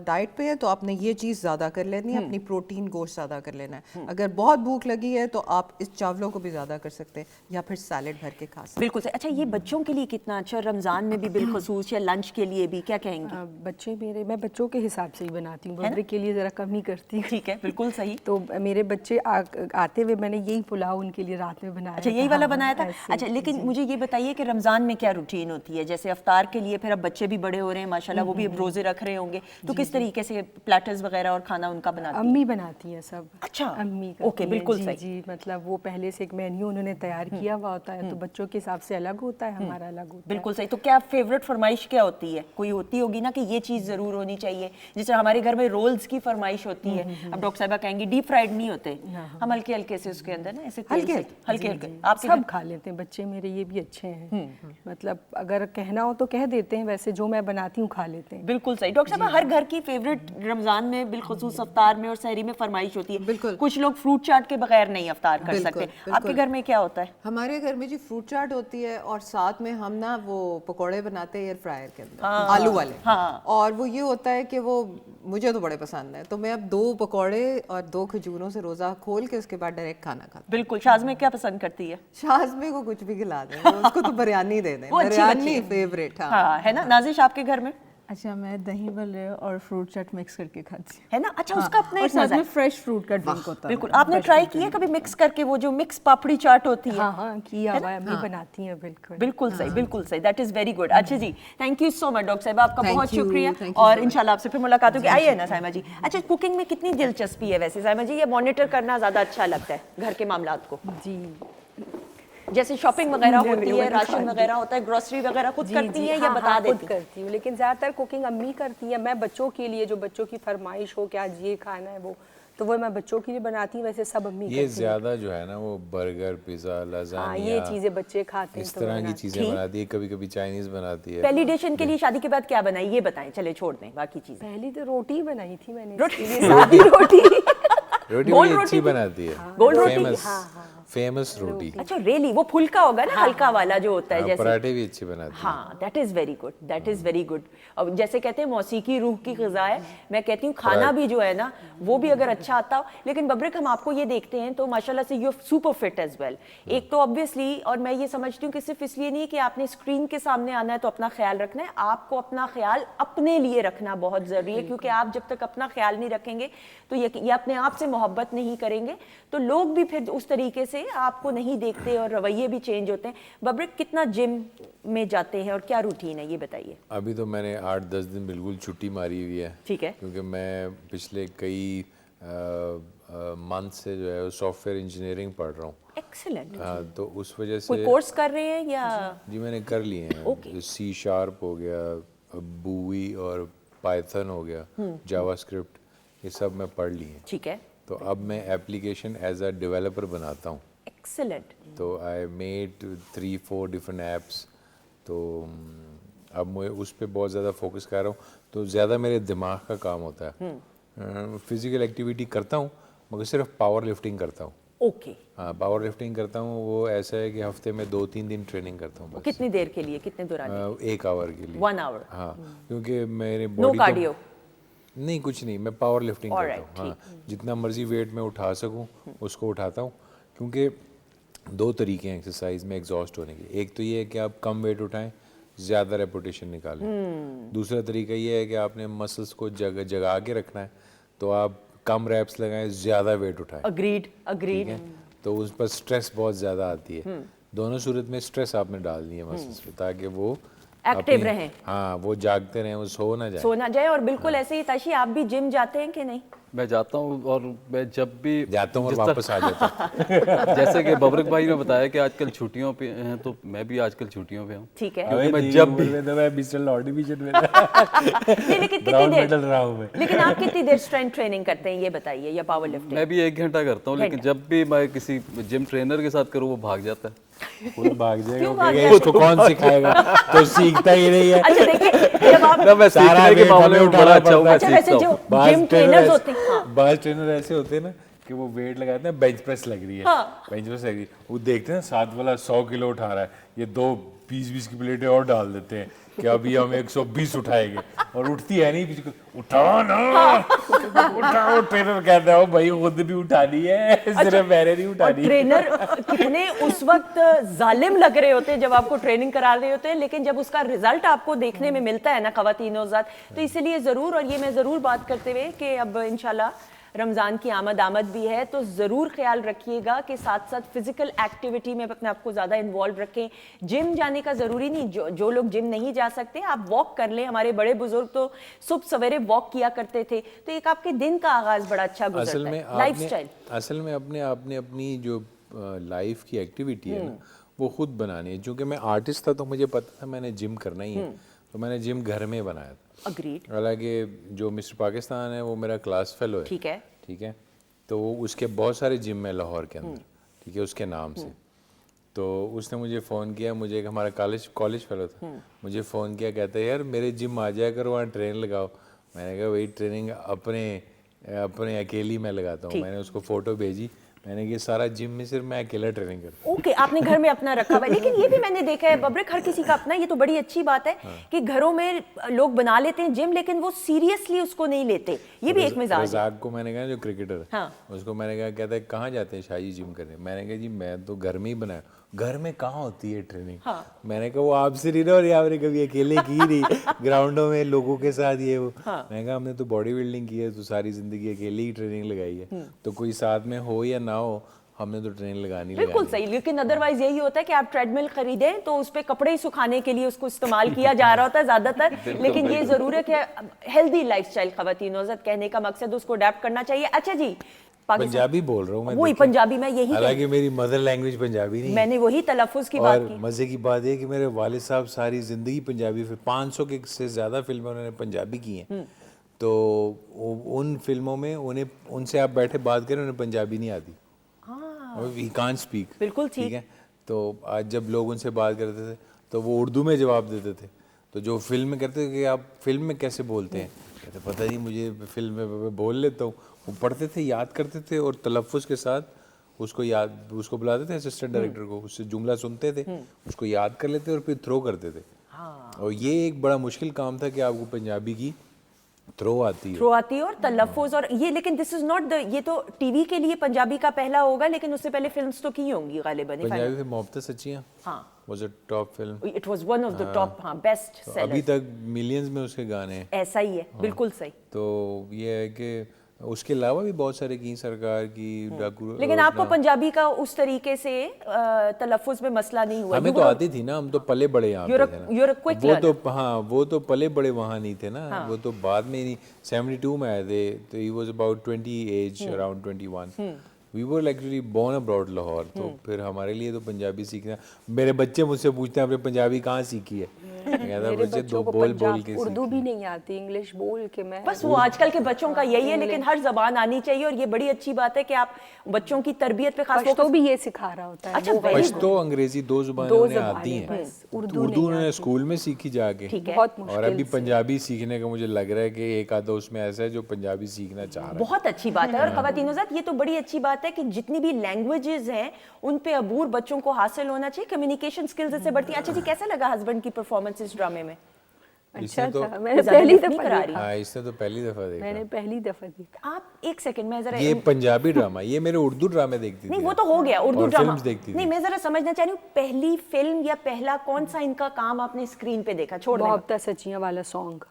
डाइट पे है तो आपने ये चीज़ ज़्यादा कर लेनी है, अपनी प्रोटीन गोश्त ज़्यादा कर लेना है। अगर बहुत भूख लगी है तो आप इस चावलों को भी ज़्यादा कर सकते हैं या फिर सैलेड भर के खा सकते हैं। बिल्कुल सही। अच्छा, ये बच्चों के लिए कितना अच्छा, रमजान में भी बिलखसूस या लंच के लिए भी, क्या कहेंगे? बच्चे मेरे, मैं बच्चों के हिसाब से ही बनाती हूँ, बर्थडे के लिए ज़रा कम ही करती हूँ। ठीक है, बिल्कुल सही। तो मेरे बच्चे आते हुए मैंने यही पुलाव उनके लिए रात में बनाया। अच्छा, यही वाला बनाया था। ऐसे, अच्छा, लेकिन मुझे ये बताइए कि रमजान में क्या रूटीन होती है? जैसे अफ्तार के लिए फिर अब बच्चे भी बड़े हो रहे हैं माशाल्लाह, वो भी अब रोजे रख रहे होंगे, तो किस तरीके से प्लेटर्स वगैरह और खाना उनका बनाती हैं? अम्मी बनाती हैं सब। अच्छा, अम्मी ओके, करती हैं, बिल्कुल जी, सही। जी, मतलब वो पहले से एक मेन्यू उन्होंने तैयार किया हुआ होता है, तो बच्चों के हिसाब से अलग होता है, हमारा अलग होता है। बिल्कुल सही। तो क्या फेवरेट फरमाइश क्या होती है? कोई होती होगी ना कि ये चीज़ ज़रूर होनी चाहिए। जैसे हमारे घर में रोल्स की फरमाइश होती है, अब डॉक्टर साहिबा कहेंगे डीप फ्राइड नहीं होते, हम हल्के हल्के से उसके अंदर ना ऐसे तेल से हल्के हल्के। आप सब खा लेते हैं बच्चे मेरे, ये भी अच्छे हैं। मतलब अगर कहना हो तो कह देते हैं, वैसे जो मैं बनाती हूँ खा लेते हैं। बिल्कुल सही। डॉक्टर साहब, हर घर की फेवरेट रमजान में बिलखुसूस अफ्तार में और सहरी में फरमाइश होती है। बिल्कुल। कुछ लोग फ्रूट चाट के बगैर नहीं अफ्तार कर बिल्कुल, सकते। बिल्कुल। आपके घर में क्या होता है? हमारे घर में जी फ्रूट चाट होती है और साथ में हम ना वो पकोड़े बनाते हैं एयर फ्रायर के अंदर, आलू वाले। हाँ। और वो ये होता है कि वो मुझे तो बड़े पसंद है, तो मैं अब 2 पकोड़े और 2 खजूरों से रोज़ा खोल के उसके बाद डायरेक्ट खाना खाती हूँ। बिल्कुल। शाज़मी क्या पसंद करती है? शाज़मी को कुछ भी खिला दें, उसको तो बिरयानी दे दें, वो अच्छी बच्ची बिरयानी है। फेवरेट। हाँ, है ना। नाजिश, आपके घर में अच्छा, मैं दही भल्ले और फ्रूट चाट मिक्स करके खाती हूँ। है ना? अच्छा, उसका अपना और एक साथ मजा में है। फ्रेश फ्रूट का ड्रिंक होता है। बिल्कुल। आपने ट्राई किया कभी मिक्स करके वो जो मिक्स पापड़ी चाट होती है? हाँ हाँ, किया हुआ है, अम्मी बनाती हैं। बिल्कुल बिल्कुल सही, बिल्कुल सही। That is very good. अच्छा जी, thank you so much doctor साहिबा, आपका Thank बहुत you, शुक्रिया thank you और so इंशाल्लाह आपसे फिर मुलाकात होगी। आइए ना साइमा जी। अच्छा, कुकिंग में कितनी दिलचस्पी है वैसे साइमा जी? ये मॉनिटर करना ज़्यादा अच्छा लगता है घर के मामलात को? जी। जैसे शॉपिंग वगैरह मुझे होती भी है, वही राशन खाती। वगैरह होता है, ग्रोसरी वगैरह खुद जी, करती जी, हैं या हाँ, बता हाँ, देती खुद हैं? करती हूँ, लेकिन ज़्यादातर कुकिंग अम्मी करती है। मैं बच्चों के लिए जो बच्चों की फरमाइश हो कि आज ये खाना है, वो तो वो मैं बच्चों के लिए बनाती हूँ। वैसे सब अम्मी ये करती हैं। ज्यादा जो है ना वो बर्गर, पिज्जा, हाँ, लजानिया, ये चीज़ें बच्चे खाते हैं इस तो तरह की बनाती चीजें बनाती है। कभी कभी चाइनीज बनाती है। पहली डिशन के लिए शादी के बाद क्या बनाई ये बताएं, चले छोड़ दें बाकी चीजें। पहली तो रोटी बनाई थी मैंने, रोटी? इसके लिए सादी रोटी। रोटी गोल बड़ी रोटी अच्छी थी? बनाती है, गोल रोटी? फेमस फेमस रोटी। अच्छा, रेली वो फुल्का होगा ना, हल्का वाला जो होता है हाँ, जैसे। पराठे भी अच्छे बनाती है। हाँ, that is very good, that is very good. अब जैसे कहते हैं मौसीकी रूह की ग़िज़ा है, मैं कहती हूँ खाना भी जो है ना वो भी अगर अच्छा आता हो। लेकिन बब्रिक, हम आपको ये देखते हैं तो माशाल्लाह से you super fit as well. एक तो ऑब्वियसली, और मैं ये समझती हूँ कि सिर्फ इसलिए नहीं कि आपने स्क्रीन के सामने आना है तो अपना ख्याल रखना है, आपको अपना ख्याल अपने लिए रखना बहुत ज़रूरी है, क्योंकि आप जब तक अपना ख्याल नहीं रखेंगे तो ये अपने आप से मोहब्बत नहीं करेंगे तो लोग भी फिर उस तरीके से आपको नहीं देखते और रवैये भी चेंज होते हैं। बब्रिक, कितना जिम में जाते हैं और क्या रूटीन है ये बताइए? अभी तो मैंने 8-10 दिन बिल्कुल छुट्टी मारी हुई है। ठीक है। क्योंकि मैं पिछले कई मंथ से जो है सॉफ्टवेयर इंजीनियरिंग पढ़ रहा हूँ। एक्सीलेंट। हाँ, तो उस वजह कोई से कोर्स कर रहे हैं या? जी मैंने कर लिए हैं। C# हो गया, बूवी और पाइथन हो गया, जावास्क्रिप्ट, ये सब मैं पढ़ लिए हैं। ठीक है। तो अब मैं एप्लीकेशन एज अ डेवलपर बनाता हूँ। एक्सीलेंट। तो आई मेड 3-4 डिफरेंट ऐप्स। तो अब मैं उस पर बहुत ज़्यादा फोकस कर रहा हूँ, तो ज़्यादा मेरे दिमाग का काम होता है। फिज़िकल एक्टिविटी करता हूँ मगर सिर्फ पावर लिफ्टिंग करता हूँ। ओके। हाँ, पावर लिफ्टिंग करता हूँ, वो ऐसा है कि हफ्ते में 2-3 दिन ट्रेनिंग करता हूँ बस। कितनी देर के लिए, कितने दौरान? 1 आवर के लिए। 1 आवर। हाँ, क्योंकि मेरे नो बॉडी कार्डियो? नहीं, कुछ नहीं, मैं पावर लिफ्टिंग करता Alright, हूँ। हाँ, जितना मर्जी वेट में उठा सकूँ उसको उठाता हूँ, क्योंकि 2 तरीके हैं एक्सरसाइज में एग्जॉस्ट होने के। एक तो ये है कि आप कम वेट उठाएं, ज़्यादा रेपुटेशन निकालें। दूसरा तरीका ये है कि आपने मसल्स को जगा के रखना है, तो आप कम रैप्स लगाएं, ज़्यादा वेट उठाएं। अग्रीड, ठीक अग्रीड। है, तो उस पर स्ट्रेस बहुत ज़्यादा आती है। दोनों सूरत में स्ट्रेस आपने डालनी है मसल्स पे, ताकि वो एक्टिव अपनी- रहें। हाँ, वो जागते रहें, वो सो ना जाए। सो ना जाए। और बिल्कुल ऐसे ही ताशी, आप भी जिम जाते हैं कि नहीं? मैं जाता हूँ, और मैं जब भी जाता हूँ और जिस तरह- वापस आ जाता हूँ। जैसे कि बबरक भाई ने बताया कि आजकल छुट्टियों पे हैं, तो मैं भी आजकल छुट्टियों पे हूँ। ठीक है। क्योंकि मैं जब भी मैं मिस्टर लॉर्ड डिवीजन में नहीं, लेकिन कितनी ब्राउन देर? मेडल रहा हूँ मैं। लेकिन आप कितनी देर स्ट्रेंथ ट्रेनिंग करते हैं ये बताइए, या पावर लिफ्टिंग? मैं भी 1 घंटा करता हूँ, लेकिन जब भी मैं किसी जिम ट्रेनर के साथ करूँ वो भाग जाता है। खुद भाग जाएगा, क्यों वो भाग कहेगा, जाएगा? इसको कौन सिखाएगा, तो सीखता ही नहीं है। अच्छा देखिए, जब आप ना मैं सारा सीखने के वेट मामले हमें में बड़ा उठाना अच्छा हूँ, मैं पड़ता अच्छा, वैसे सीखता जो हूँ। बाज जिम ट्रेनर ट्रेनर्स ऐसे- होते हैं, हाँ। बाज ट्रेनर ऐसे होते हैं ना कि वो वेट लगाते हैं, बेंच प्रेस लग रही है, हाँ। बेंच प्रेस लग रही है, वो देखते हैं साथ वाला 100 किलो उठा रहा है, ये 2 20-20 की प्लेटें और डाल देते हैं कि अभी हम 120 उठाएंगे, और उठती है नहीं, बीच को उठाओ ना, उठाओ। ट्रेनर कहता है, ओ भाई खुद भी उठानी है, सिर्फ मैंने नहीं और उठानी। ट्रेनर कितने उस वक्त जालिम लग रहे होते हैं जब आपको ट्रेनिंग करा रहे होते हैं, लेकिन जब उसका रिजल्ट आपको देखने में मिलता है ना ख़वातीन औज़ात, तो इसलिए ज़रूर, और ये मैं ज़रूर बात करते हुए कि अब इंशाल्लाह रमज़ान की आमद भी है, तो ज़रूर ख्याल रखिएगा कि साथ साथ फिज़िकल एक्टिविटी में अपने आप को ज़्यादा इन्वॉल्व रखें। जिम जाने का ज़रूरी नहीं, जो लोग जिम नहीं जा सकते आप वॉक कर लें। हमारे बड़े बुजुर्ग तो सुबह सवेरे वॉक किया करते थे, तो एक आपके दिन का आगाज़ बड़ा अच्छा गुजरता है। लाइफस्टाइल असल में आपने अपनी जो लाइफ की एक्टिविटी है ना, वो खुद बनानी है। क्योंकि मैं आर्टिस्ट था, तो मुझे पता था मैंने जिम करना ही है, तो मैंने जिम घर में बनाया था। अग्रीड। हालांकि जो मिस्टर पाकिस्तान है वो मेरा क्लास फेलो है। ठीक है। ठीक है, तो उसके बहुत सारे जिम है लाहौर के अंदर, ठीक है, उसके नाम से। तो उसने मुझे फ़ोन किया, मुझे एक हमारा कॉलेज फेलो था, मुझे फ़ोन किया, कहता है यार मेरे जिम आ जाया करो, वहाँ ट्रेन लगाओ। मैंने कहा वही ट्रेनिंग अपने अकेली मैं लगाता हूँ। मैंने उसको फ़ोटो भेजी, मैंने कहा सारा जिम में सिर्फ मैं अकेला ट्रेनिंग करता हूँ। ओके, आपने घर में अपना रखा हुआ है। लेकिन ये भी मैंने देखा है बब्रिक, हर किसी का अपना, ये तो बड़ी अच्छी बात है कि घरों में लोग बना लेते हैं जिम, लेकिन वो सीरियसली उसको नहीं लेते। ये भी एक मिजाज है। रज़ाक को मैंने कहा, जो क्रिकेटर है, हाँ। उसको मैंने कहा, कहता है कहाँ जाते हैं शाही जिम करने। मैंने कहा जी मैं तो घर में ही बनाया। घर में कहाँ होती है ट्रेनिंग? हाँ। मैंने कहा वो आपसे नहीं ना, और आपने कभी अकेले की नहीं ग्राउंडों में लोगों के साथ ये वो। मैंने कहा हमने तो बॉडी बिल्डिंग की है, तो सारी जिंदगी अकेले ही ट्रेनिंग लगाई है, तो कोई साथ में हो या ना हो, हमने तो ट्रेनिंग लगानी बिल्कुल सही। लेकिन अदरवाइज यही होता है कि आप ट्रेडमिल खरीदें तो उस पे कपड़े ही सुखाने के लिए उसको इस्तेमाल किया जा रहा होता है ज्यादातर। लेकिन ये जरूर है कि हेल्दी लाइफस्टाइल, ख़वातीन औज़ात कहने का मकसद उसको अडेप्ट करना चाहिए। अच्छा जी, पंजाबी बोल रहा हूँ मैं, वही देखिए। पंजाबी में यही हालांकि मेरी मदर लैंग्वेज पंजाबी नहीं है। मैंने वही तलफ़ुज़ की बात और की। मज़े की बात यह कि मेरे वालिद साहब सारी ज़िंदगी पंजाबी 500 के से ज़्यादा फिल्में उन्होंने पंजाबी की हैं। तो उन फिल्मों में उनसे आप बैठे बात करें, उन्हें पंजाबी नहीं आती, ही कांट स्पीक। बिल्कुल ठीक है। तो आज जब लोग उनसे बात करते थे तो वो उर्दू में जवाब देते थे। तो जो फिल्म में करते थे कि आप फिल्म में कैसे बोलते हैं, कहते पता नहीं मुझे, फिल्म में बोल लेता हूँ। वो पढ़ते थे, याद करते थे, और तलफ़्फ़ुज़ के साथ उसको बुलाते थे असिस्टेंट डायरेक्टर को, उससे जुमला सुनते थे, उसको याद कर लेते और फिर थ्रो करते थे। और ये एक बड़ा मुश्किल काम था कि आपको पंजाबी की थ्रो आती है और तलफ़ुज़, और ये, लेकिन दिस इज नॉट द, ये तो टीवी के लिए पंजाबी का पहला होगा, लेकिन उससे पहले फिल्म्स तो की होंगी गालिबन। पंजाबी फिल्म मोहब्बत सच्चियाँ was a top film, it was one of the top, हाँ, बेस्ट अभी सेलर। तक मिलियंस में उसके गाने हैं। ऐसा ही है, बिल्कुल सही। तो ये है कि उसके अलावा भी बहुत सारे की सरकार की डाकू। लेकिन आपको पंजाबी का उस तरीके से तलफ़ुज़ में मसला नहीं हुआ? हमें तो आती थी ना, हम तो पले बड़े यहाँ पे थे ना। you're a quick वो तो हाँ, वो तो पले बड़े वहाँ नहीं थे ना, वो तो बाद में नहीं 72 में आए थे, तो he was about 20 age, around 21. We were actually born abroad Lahore, तो फिर हमारे लिए तो पंजाबी सीखना, मेरे बच्चे मुझसे पूछते हैं आपने पंजाबी कहाँ सीखी है? मेरे बच्चे बच्चों को बोल पंजाब के उर्दू भी नहीं आती, इंग्लिश बोल के मैं बस वो आजकल के बच्चों का यही है, लेकिन हर जबान आनी चाहिए और ये बड़ी अच्छी बात है कि आप बच्चों की तरबियत पे खास पश्तो भी ये सिखा रहा होता है। अच्छा, वो very पश्तो अंग्रेजी दो जुबानें दो उन्हें आती ज़बानें हैं, बस, उर्दू उन्होंने स्कूल में सीखी जाके, ठीक है। बहुत और अभी मुश्किल से। पंजाबी सीखने का मुझे लग रहा है कि एक आधा उसमें ऐसा है जो पंजाबी सीखना चाह रहा है। बहुत अच्छी बात है। और ख़वातीन हज़रात, ये तो बड़ी अच्छी बात है कि जितनी भी लैंग्वेजेस हैं उन पे अबूर बच्चों को हासिल होना चाहिए, कम्युनिकेशन स्किल्स इससे बढ़ती हैं। अच्छा जी, कैसा लगा हस्बैंड की परफॉर्मेंस इस ड्रामे में? अच्छा तो- था, मैंने ज़्यादा पहली लिफ्ट नहीं दफा करा देखा। हाँ, इसने तो पहली दफा देखा। मैंने पहली दफा देखा। आप एक सेकंड में जरा ये पंजाबी ड्रामा, ये मेरे उर्दू ड्रामे देखती नहीं, थी वो तो हो गया उर्दू और ड्रामा। फिल्म्स देखती नहीं, थी। मैं जरा समझना चाह रही हूँ, पहली फिल्म या पहला कौन सा इनका काम आपने स्क्रीन पे देखा? छोड़ दें, मोहब्बत सचियां वाला सॉन्ग,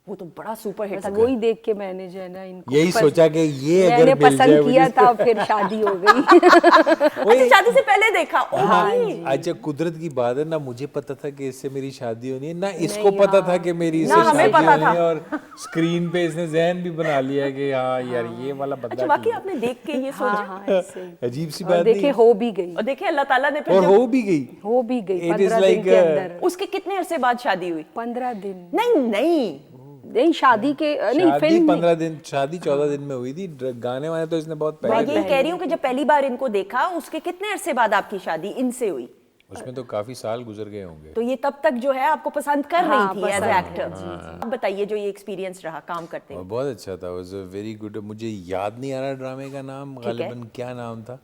वो तो बड़ा सुपर हिट बस था। वही देख के मैंने जो है ना इनको यही सोचा कि ये अगर मैंने मिल जाए पसंद मुझे किया था, फिर शादी हो गई। अच्छा, शादी से पहले देखा? ओके। अच्छा, कुदरत की बात है ना, मुझे पता था कि इससे मेरी शादी होनी है, ना इसको पता था कि मेरी इससे ना हमें शादी पता होनी था। है, और स्क्रीन पे इसने ज़हन भी बना लिया है कि हाँ यार ये वाला अच्छा, बंदा वाकई ठीक है। आपने देख के ये हाँ सोचा? हाँ ऐसे ही। अजीब सी और बात देखे नहीं हो भी गई, और देखिए अल्लाह ताला ने फिर और जब हो भी गई। हो भी गई It is 15 दिन like के a- अंदर। उसके कितने अरसे बाद शादी हुई? 15 दिन नहीं, नहीं, शादी के नहीं, शादी फिल्म 15 दिन, शादी 14 दिन में हुई थी। गाने वाने तो इसने बहुत मैं पहले यही कह रही हूँ कि जब पहली बार इनको देखा, उसके कितने अरसे बाद आपकी शादी इनसे हुई? उसमें तो काफी साल गुजर गए होंगे। तो ये तब तक जो है आपको पसंद कर हाँ, रही थी एज पसंद एक्टर। अब बताइए जो ये एक्सपीरियंस रहा काम करते और हुए। बहुत अच्छा था, वाज अ वेरी गुड। मुझे याद नहीं आ रहा ड्रामे का नाम, गालिबन क्या नाम था,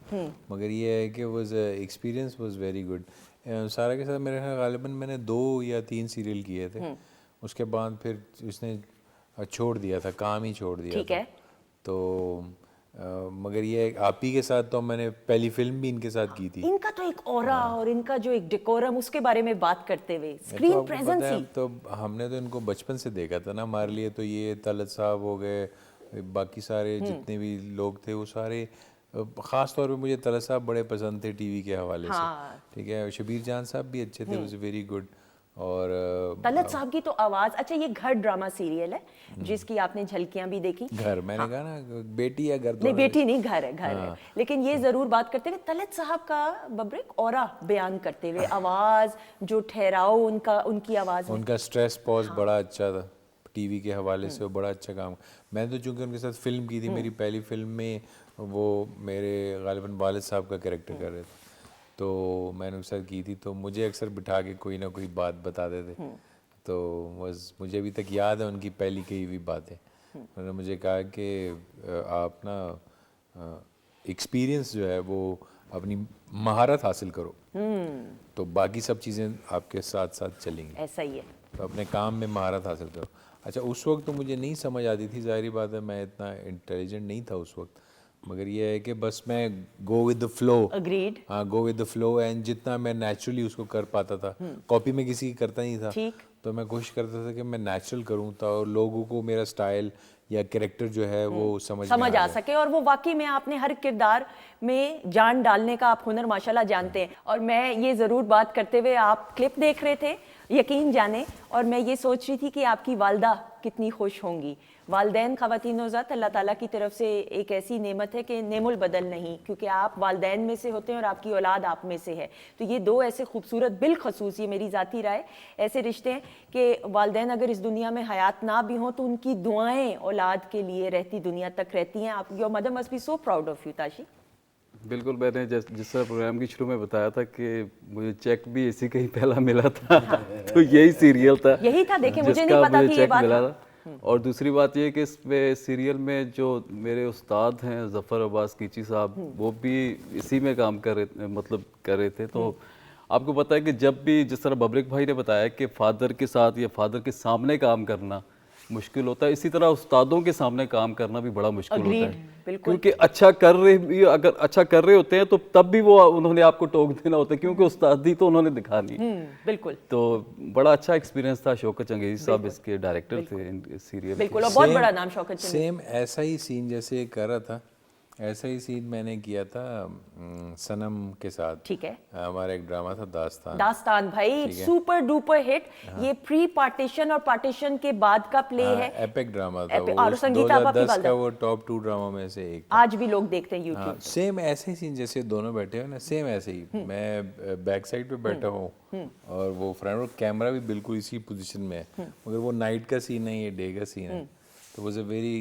मगर ये है कि was experience was very good. सारा के साथ मेरे ख्याल गालिबन मैंने 2 या 3 सीरियल किए थे, उसके बाद फिर उसने छोड़ दिया था, काम ही छोड़ दिया ठीक था। है। तो मगर ये आप ही के साथ तो मैंने पहली फिल्म भी इनके साथ की थी। इनका तो एक ऑरा और इनका जो एक डेकोरम, उसके बारे में बात करते हुए, तो स्क्रीन आपको प्रेजेंस पता है, ही। तो हमने तो इनको बचपन से देखा था ना, हमारे लिए तो ये तलत साहब हो गए, बाकी सारे जितने भी लोग थे वो सारे, ख़ास तौर पे मुझे तलत साहब बड़े पसंद थे टीवी के हवाले से, ठीक है। शबीर जान साहब भी अच्छे थे, वाज वेरी गुड। और तलत साहब की तो आवाज। अच्छा, ये घर ड्रामा सीरियल है जिसकी आपने झलकियां भी देखी। घर, मैंने कहा ना बेटी या घर नहीं, दोनों बेटी नहीं, घर है, घर है। लेकिन ये जरूर बात करते हुए तलत साहब का बब्रिक ऑरा बयान करते हुए, आवाज जो ठहराव उनका, उनकी आवाज में। उनका स्ट्रेस पॉज बड़ा अच्छा था टीवी के हवाले से, वो बड़ा अच्छा काम। मैं तो चूंकि उनके साथ फिल्म की थी, मेरी पहली फिल्म में वो मेरे गालिबन वालिद साहब का कैरेक्टर कर रहे थे, तो मैंने उनके साथ की थी, तो मुझे अक्सर बिठा के कोई ना कोई बात बताते थे। तो बस मुझे अभी तक याद है उनकी पहली कही हुई बातें। उन्होंने मुझे कहा कि आप ना एक्सपीरियंस जो है वो अपनी महारत हासिल करो, तो बाकी सब चीज़ें आपके साथ साथ चलेंगी। ऐसा ही है। तो अपने काम में महारत हासिल करो। अच्छा, उस वक्त तो मुझे नहीं समझ आती थी, जाहिर बात है मैं इतना इंटेलिजेंट नहीं था उस वक्त, मगर ये है कि बस मैं go with the flow. Agreed. हाँ, go with the flow, and जितना मैं नेचुरली उसको कर पाता था, कॉपी में किसी की करता नहीं था, ठीक। तो मैं कोशिश करता था कि मैं नेचुरल करूँ था और लोगों को मेरा स्टाइल या कैरेक्टर जो है वो समझ में आ जाए। सके। और वो वाकई में आपने हर किरदार में जान डालने का आप हुनर माशाल्लाह जानते हैं। और मैं ये ज़रूर बात करते हुए, आप क्लिप देख रहे थे यकीन जाने, और मैं ये सोच रही थी कि आपकी वालदा कितनी खुश होंगी। वालदैन ख़वातीन नौज़ात अल्लाह ताला की तरफ से एक ऐसी नेमत है कि नेमुल बदल नहीं, क्योंकि आप वालदैन में से होते हैं और आपकी औलाद आप में से है। तो ये दो ऐसे खूबसूरत, बिलखसूस ये मेरी ज़ाती राय, ऐसे रिश्ते हैं कि वालदैन अगर इस दुनिया में हयात ना भी हों तो उनकी दुआएं औलाद के लिए रहती दुनिया तक रहती हैं। आप, your mother must be so proud of you Tashi. बिल्कुल, मैंने जिस तरह प्रोग्राम की शुरू में बताया था कि मुझे चेक भी इसी का ही पहला मिला था, तो यही सीरियल था, यही था। देखिए, मुझे जिसका नहीं पता मुझे थी ये चेक बात। मिला था। और दूसरी बात ये कि इसमें सीरियल में जो मेरे उस्ताद हैं ज़फ़र अब्बास कीची साहब, वो भी इसी में काम कर रहे थे। तो आपको पता है कि जब भी, जिस तरह बबरिक भाई ने बताया कि फादर के साथ या फादर के सामने काम करना, मुश्किल होता है। इसी तरह उस्तादों के सामने काम करना भी बड़ा मुश्किल होता Agreed, है, बिल्कुल। क्योंकि अगर अच्छा कर रहे होते हैं तो तब भी वो उन्होंने आपको टोक देना होता है, क्योंकि उस्तादी तो उन्होंने दिखानी। बिल्कुल तो बड़ा अच्छा एक्सपीरियंस था। शौकत चंगेजी साहब इसके डायरेक्टर थे इन सीरियल बिल्कुल, और बहुत बड़ा नाम शौकत चंदेल। सेम ऐसा ही सीन जैसे कर रहा था, ऐसा ही सीन मैंने किया था सनम के साथ। ठीक है। हमारा एक ड्रामा था दास्तान। दास्तान भाई सुपर डुपर हिट। ये प्री पार्टीशन और पार्टीशन के बाद का प्ले है। एपिक ड्रामा था Epic, वो, और संगीता आप आपकी 2010 वालदा। का वो टॉप 2 ड्रामा में से एक था। आज भी लोग देखते हैं यूट्यूब। सेम ऐसे ही सीन जैसे दोनों बैठे हो ना, सेम ऐसे ही मैं बैक साइड पे बैठा हूँ और वो फ्रंट, और कैमरा भी बिल्कुल इसी पोजीशन में है, मगर वो नाइट का सीन है, ये डे का सीन है। तो was a very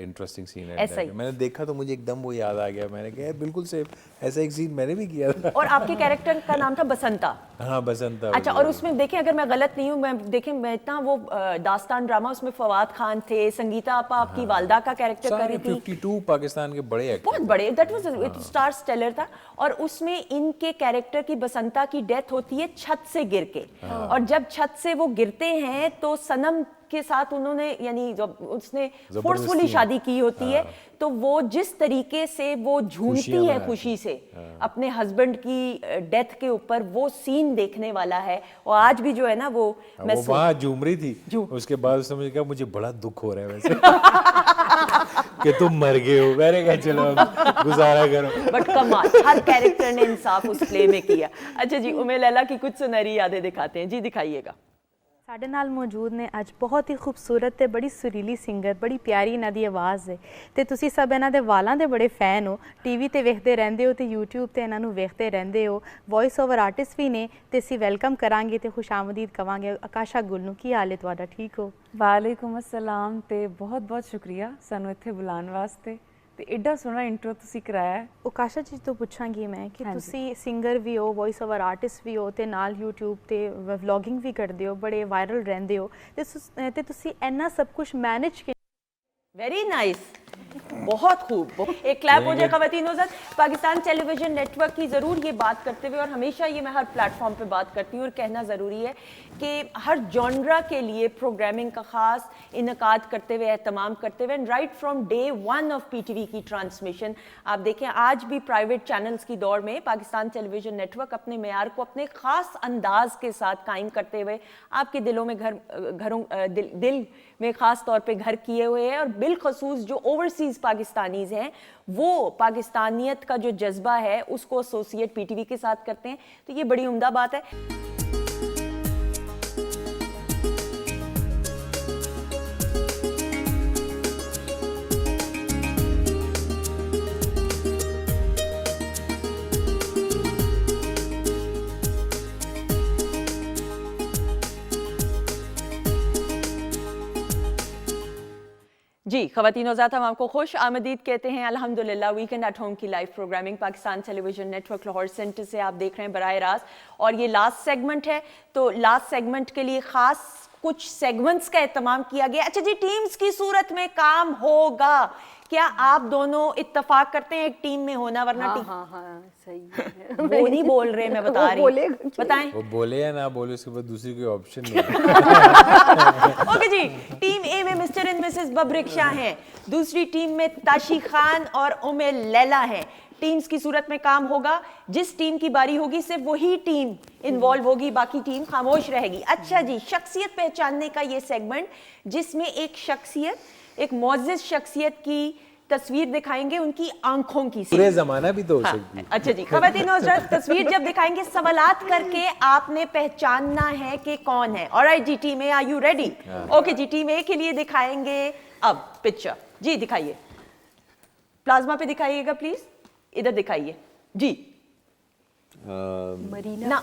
interesting scene है। ऐसा ही। मैंने देखा तो मुझे एकदम वो याद आ गया, मैंने कहा यार बिल्कुल सेम ऐसा एक सीन मैंने भी किया था। और आपके कैरेक्टर का नाम था बसंता। हाँ बसंता। अच्छा, और उसमें देखें अगर मैं गलत नहीं हूँ, मैं इतना वो दास्तान ड्रामा, उसमें फवाद खान थे, संगीता आपा आपकी वालदा का कैरेक्टर कर रही थी। 52 पाकिस्तान के बड़े एक्टर, बहुत बड़े, दैट वाज स्टार स्टेलर था। और उसमें इनके कैरेक्टर की बसंता की डेथ होती है छत से गिर के। और जब छत से वो गिरते हैं तो सनम के साथ उन्होंने, यानी जब उसने फोर्सफुली शादी की होती है, तो वो जिस तरीके से वो झूमती है खुशी से अपने हस्बैंड की डेथ के ऊपर, वो सीन देखने वाला है। और आज भी जो है ना वो मैं वो वहाँ झूम रही थी, उसके बाद उसने मुझे कहा मुझे बड़ा दुख हो रहा है वैसे कि तुम मर गए हो। मैंने कहा चलो अब गुजारा करो। बट कमाल, हर कैरेक्टर ने इंसाफ उस प्ले में किया। अच्छा जी, उमे लैला की कुछ सुनहरी यादें दिखाते हैं जी, दिखाइएगा। ਸਾਡੇ ਨਾਲ ਮੌਜੂਦ ਨੇ ਅੱਜ ਬਹੁਤ ਹੀ ਖੂਬਸੂਰਤ ਤੇ ਬੜੀ ਸੁਰੀਲੀ ਸਿੰਗਰ, ਬੜੀ ਪਿਆਰੀ ਇਹਨਾਂ ਦੀ ਆਵਾਜ਼ ਹੈ ਤੇ ਤੁਸੀਂ ਸਭ ਇਹਨਾਂ ਦੇ ਵਾਲਾਂ ਦੇ ਬੜੇ ਫੈਨ ਹੋ, ਟੀਵੀ ਤੇ ਵੇਖਦੇ ਰਹਿੰਦੇ ਹੋ ਤੇ YouTube ਤੇ ਇਹਨਾਂ ਨੂੰ ਵੇਖਦੇ ਰਹਿੰਦੇ ਹੋ। ਵੌਇਸ ਓਵਰ ਆਰਟਿਸਟ ਵੀ ਨੇ ਤੇ ਅਸੀਂ ਵੈਲਕਮ ਕਰਾਂਗੇ ਤੇ ਖੁਸ਼ਾਮਦੀਦ ਕਵਾਂਗੇ ਆਕਾਸ਼ਾ ਗੁਲ ਨੂੰ। ਕੀ ਹਾਲ ਹੈ ਤੁਹਾਡਾ, ਠੀਕ ਹੋ? ਵਾਲੇਕੁਮ अस्सलाम ਤੇ ਬਹੁਤ ਬਹੁਤ ਸ਼ੁਕਰੀਆ ਸਾਨੂੰ ਇੱਥੇ ਬੁਲਾਉਣ ਵਾਸਤੇ ਤੇ ਐਡਾ ਸੋਹਣਾ ਇੰਟਰੋ ਤੁਸੀਂ ਕਰਾਇਆ ਹੈ। ਆਕਾਸ਼ਾ ਜੀ ਤੋਂ ਪੁੱਛਾਂਗੀ ਮੈਂ ਕਿ ਤੁਸੀਂ ਸਿੰਗਰ ਵੀ ਹੋ, ਵੌਇਸ ਓਵਰ ਆਰਟਿਸਟ ਵੀ ਹੋ ਤੇ ਨਾਲ YouTube ਤੇ ਵਲੌਗਿੰਗ ਵੀ ਕਰਦੇ ਹੋ, ਬੜੇ ਵਾਇਰਲ ਰਹਿੰਦੇ ਹੋ ਤੇ ਤੁਸੀਂ ਇੰਨਾ ਸਭ ਕੁਝ ਮੈਨੇਜ वेरी नाइस, बहुत खूब। एक क्लैप हो जाए ख़वातीन हज़रात। पाकिस्तान टेलीविज़न नेटवर्क की ज़रूर ये बात करते हुए, और हमेशा ये मैं हर प्लेटफॉर्म पे बात करती हूँ और कहना ज़रूरी है कि हर जॉनरा के लिए प्रोग्रामिंग का ख़ास इनकाद करते हुए, एहतमाम करते हुए, and right from day 1 of PTV की ट्रांसमिशन आप देखें, आज भी प्राइवेट चैनल्स की दौड़ में पाकिस्तान टेलीविज़न नेटवर्क अपने मेयार को अपने ख़ास अंदाज के साथ कायम करते हुए आपके दिलों में दिल में ख़ास तौर पे घर किए हुए हैं। और बिलखसूस जो ओवरसीज़ पाकिस्तानीज़ हैं, वो पाकिस्तानियत का जो जज्बा है उसको एसोसिएट PTV के साथ करते हैं, तो ये बड़ी उम्दा बात है। जी ख़वातीन हज़रात, हम आपको खुश आमदीद कहते हैं अल्हम्दुलिल्लाह। वीकेंड एट होम की live programming Pakistan television network Lahore centre से आप देख रहे हैं बराह रास्त, और ये लास्ट सेगमेंट है। तो लास्ट सेगमेंट के लिए ख़ास कुछ सेगमेंट्स का एहतमाम किया गया। अच्छा जी, टीम्स की सूरत में काम होगा, क्या आप दोनों इत्तफाक करते हैं एक टीम में होना? वरना हाँ सही है। वो नहीं बोल रहे, मैं बता रही हूँ, बताएं। वो बोले या ना बोले, उसके बाद दूसरी कोई ऑप्शन नहीं। ओके जी, टीम ए में mister and Mrs Babrik Shah हैं, दूसरी टीम में ताशी खान और उमे लैला हैं। टीम्स की सूरत में काम होगा, जिस टीम की बारी होगी सिर्फ वही टीम इन्वॉल्व होगी, बाकी टीम खामोश रहेगी। अच्छा जी, शख्सियत पहचानने का ये सेगमेंट, जिसमें एक शख्सियत, एक मुअज़्ज़िज़ शख्सियत की तस्वीर दिखाएंगे, उनकी आंखों की। पूरे जमाना भी तो हो सकती है। अच्छा जी, ख़वातीन और हज़रात, तस्वीर जब दिखाएंगे सवालात करके आपने पहचानना है कि कौन है। ऑलराइट जी, team A, are you ready? Okay जी, टीम ए के लिए दिखाएंगे अब पिक्चर। जी दिखाइए, प्लाज्मा पे दिखाइएगा प्लीज, इधर दिखाइए जी। मरीना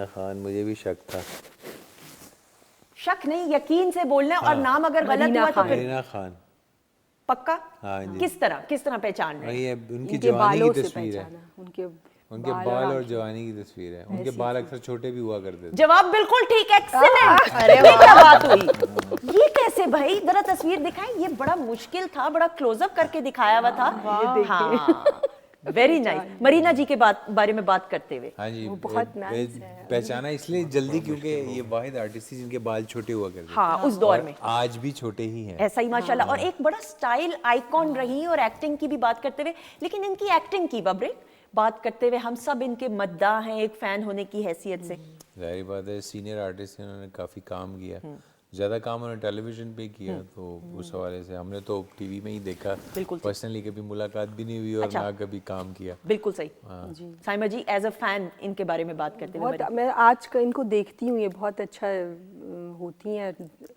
खान, मुझे भी शक था। शक नहीं, यकीन से बोलना है, और नाम अगर गलत हुआ तो फिर मरीना खान पक्का। हाँ जी। किस तरह पहचान रहे हैं? ये उनकी जवानी की तस्वीर है, उनके बाल और जवानी की तस्वीर है। उनके बाल अक्सर छोटे भी हुआ करते थे। जवाब बिल्कुल ठीक, एक्सीलेंट। अरे क्या बात हुई, ये कैसे भाई? जरा तस्वीर दिखाएं, ये बड़ा मुश्किल था, बड़ा क्लोजअप करके दिखाया हुआ था। हाँ, वेरी नाइस। मरीना जी के बारे में बात करते हुए, हाँ जी, वो बहुत nice है। पहचाना इसलिए जल्दी क्योंकि ये वाहिद आर्टिस्ट थी जिनके बाल छोटे हुआ करते थे। हाँ उस दौर में आज भी छोटे ही हैं। ऐसा ही माशाल्लाह। और एक बड़ा स्टाइल आइकॉन रही और एक्टिंग की भी बात करते हुए, लेकिन इनकी एक्टिंग की बब्रेक बात करते हुए हम सब इनके मद्दाह हैं एक फैन होने की हैसियत से। जाहिर बात है सीनियर आर्टिस्ट हैं, उन्होंने काफ़ी काम किया, ज़्यादा काम उन्होंने टेलीविज़न पे किया, तो उस हवाले से हमने तो टीवी में ही देखा, बिल्कुल पर्सनली कभी मुलाकात भी नहीं हुई और ना कभी काम किया। बिल्कुल सही। साइमा जी एज अ फैन इनके बारे में बात करते हुए, बहुत मैं आज का इनको देखती हूँ, ये बहुत अच्छा होती हैं।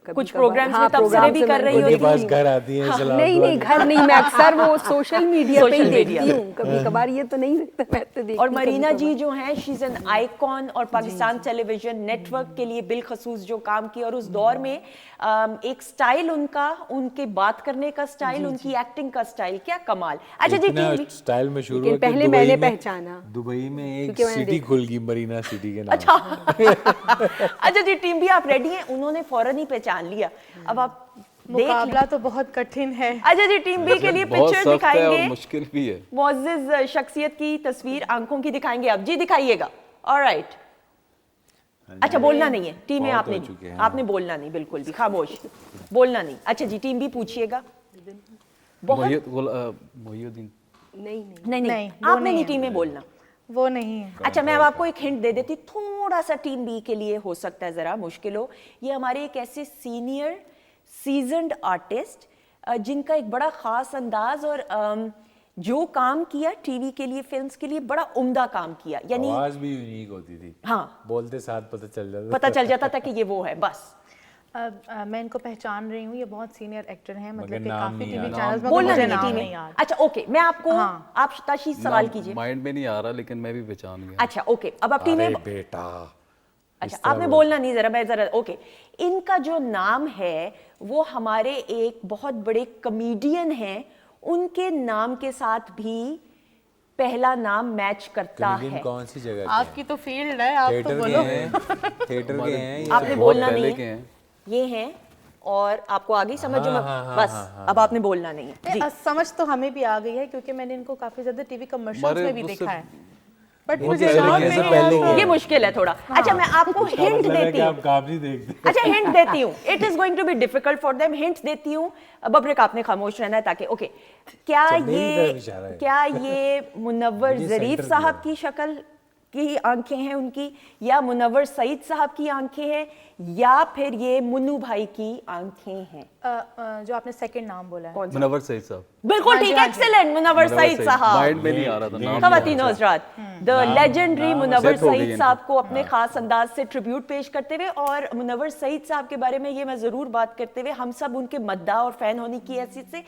कुछ प्रोग्राम्स में तबसरे भी कर रही उनके होती पास हैं। घर आती हैं सलाम नहीं दुआ नहीं घर नहीं, मैं अक्सर वो सोशल मीडिया पे ही Social media। देखती हूँ, कभी कभार ये तो नहीं देखता, मैं तो देखती और हूँ मरीना कभी-कभार। जी जो हैं शी इज एन आइकॉन और पाकिस्तान टेलीविजन नेटवर्क के लिए बिलखसूस जो काम किया, और उस दौर में एक स्टाइल उनका, उनके बात करने का स्टाइल, उनकी एक्टिंग का स्टाइल, क्या कमाल। अच्छा जी इतना टीवी, स्टाइल में शुरू लेकिन हुआ कि पहले दुबई मैंने में- पहचाना। दुबई में एक क्योंकि मैंने सिटी खुल गई मरीना सिटी के नाम। अच्छा जी टीम भी आप रेडी हैं? उन्होंने फौरन ही पहचान लिया, अब आप देख लें। मुकाबला तो बहुत कठिन है। अच्छा जी टीम बी के लिए बहुत पिक्चर सख्त है और दिखाएंगे, मुश्किल भी है। मुअज़्ज़िज़ शख्सियत की तस्वीर आंखों की दिखाएंगे आप जी, दिखाइएगा। ऑलराइट, अच्छा बोलना नहीं है टीम में, बहुत आपने हो चुके हैं। आपने बोलना नहीं, बिल्कुल भी खामोश, बोलना नहीं। अच्छा जी टीम भी पूछिएगा। बहुत मोहियुद्दीन नहीं नहीं नहीं नहीं, नहीं, वो आपने नहीं नहीं है। टीम में बोलना। वो नहीं है। अच्छा मैं अब आपको एक हिंट दे देती, थोड़ा सा टीम बी के लिए हो सकता है जरा मुश्किल हो। ये हमारे एक ऐसे सीनियर सीजन्ड आर्टिस्ट जिनका एक बड़ा खास अंदाज और जो काम किया टीवी के लिए, फिल्म्स के लिए, बड़ा उम्दा काम किया, यानी आवाज भी यूनिक होती थी, हाँ बोलते साथ पता चल जाता था कि ये वो है बस। मैं इनको पहचान रही हूँ, ये बहुत सीनियर एक्टर हैं, मगर मतलब कि नाम काफी नहीं टीवी याद। चैनल्स में, बोलना मुझे नहीं नाम टीम नहीं में। याद। अच्छा ओके, मैं आपको हाँ। आप ताशी सवाल कीजिए। माइंड में नहीं आ रहा, लेकिन मैं भी पहचान गया। अच्छा ओके, अब आप टीम अरे में, बेटा अच्छा आपने बोलना नहीं, जरा मैं जरा ओके। इनका जो नाम है वो हमारे एक बहुत बड़े कॉमेडियन हैं, उनके नाम के साथ भी पहला नाम मैच करता कॉमेडियन है। कौन सी जगह के आपकी तो फील्ड है, आप तो थिएटर के बोलो। हैं, थिएटर के हैं या आपने बहुत बोलना पहले नहीं के है, हैं। ये हैं और आपको आ गई समझ में, बस अब आपने बोलना नहीं है जी। समझ तो हमें भी आ गई है, क्योंकि मैंने इनको काफी ज्यादा टीवी कमर्शियल्स हमारे में भी उससे- देखा है, बट वो मुझे तो नाम पहले नहीं से याद पहले था। के ये मुश्किल है थोड़ा। अच्छा मैं आपको हिंट देती हूँ, आप काम नहीं देखते। अच्छा हिंट देती हूँ, it is going to be difficult for them. Hint देती हूँ, बब्रिक आपने खामोश रहना है ताकि ओके। क्या अच्छा, मेरी तरफ इशारा है। क्या ये मुनव्वर मुझे जरीफ सेंटर साहब दिया। की शक्ल की आंखें हैं उनकी, या मुनव्वर सईद साहब की आंखें हैं, या फिर ये मुन्नू भाई की आंखें हैं? जो आपने सेकंड नाम बोला है, कौन सा? मुनव्वर सईद साहब। बिल्कुल ठीक है, एक्सीलेंट, मुनव्वर सईद साहब। माइंड में नहीं आ रहा था नाम। खवातीन हज़रात, द लेजेंडरी मुनव्वर set हो गई सईद इनकी। साहब को अपने खास अंदाज से ट्रिब्यूट पेश करते हुए, और मुनव्वर सईद साहब के बारे में ये मैं जरूर बात करते हुए, हम सब उनके मद्दा और फैन होने की हैसियत से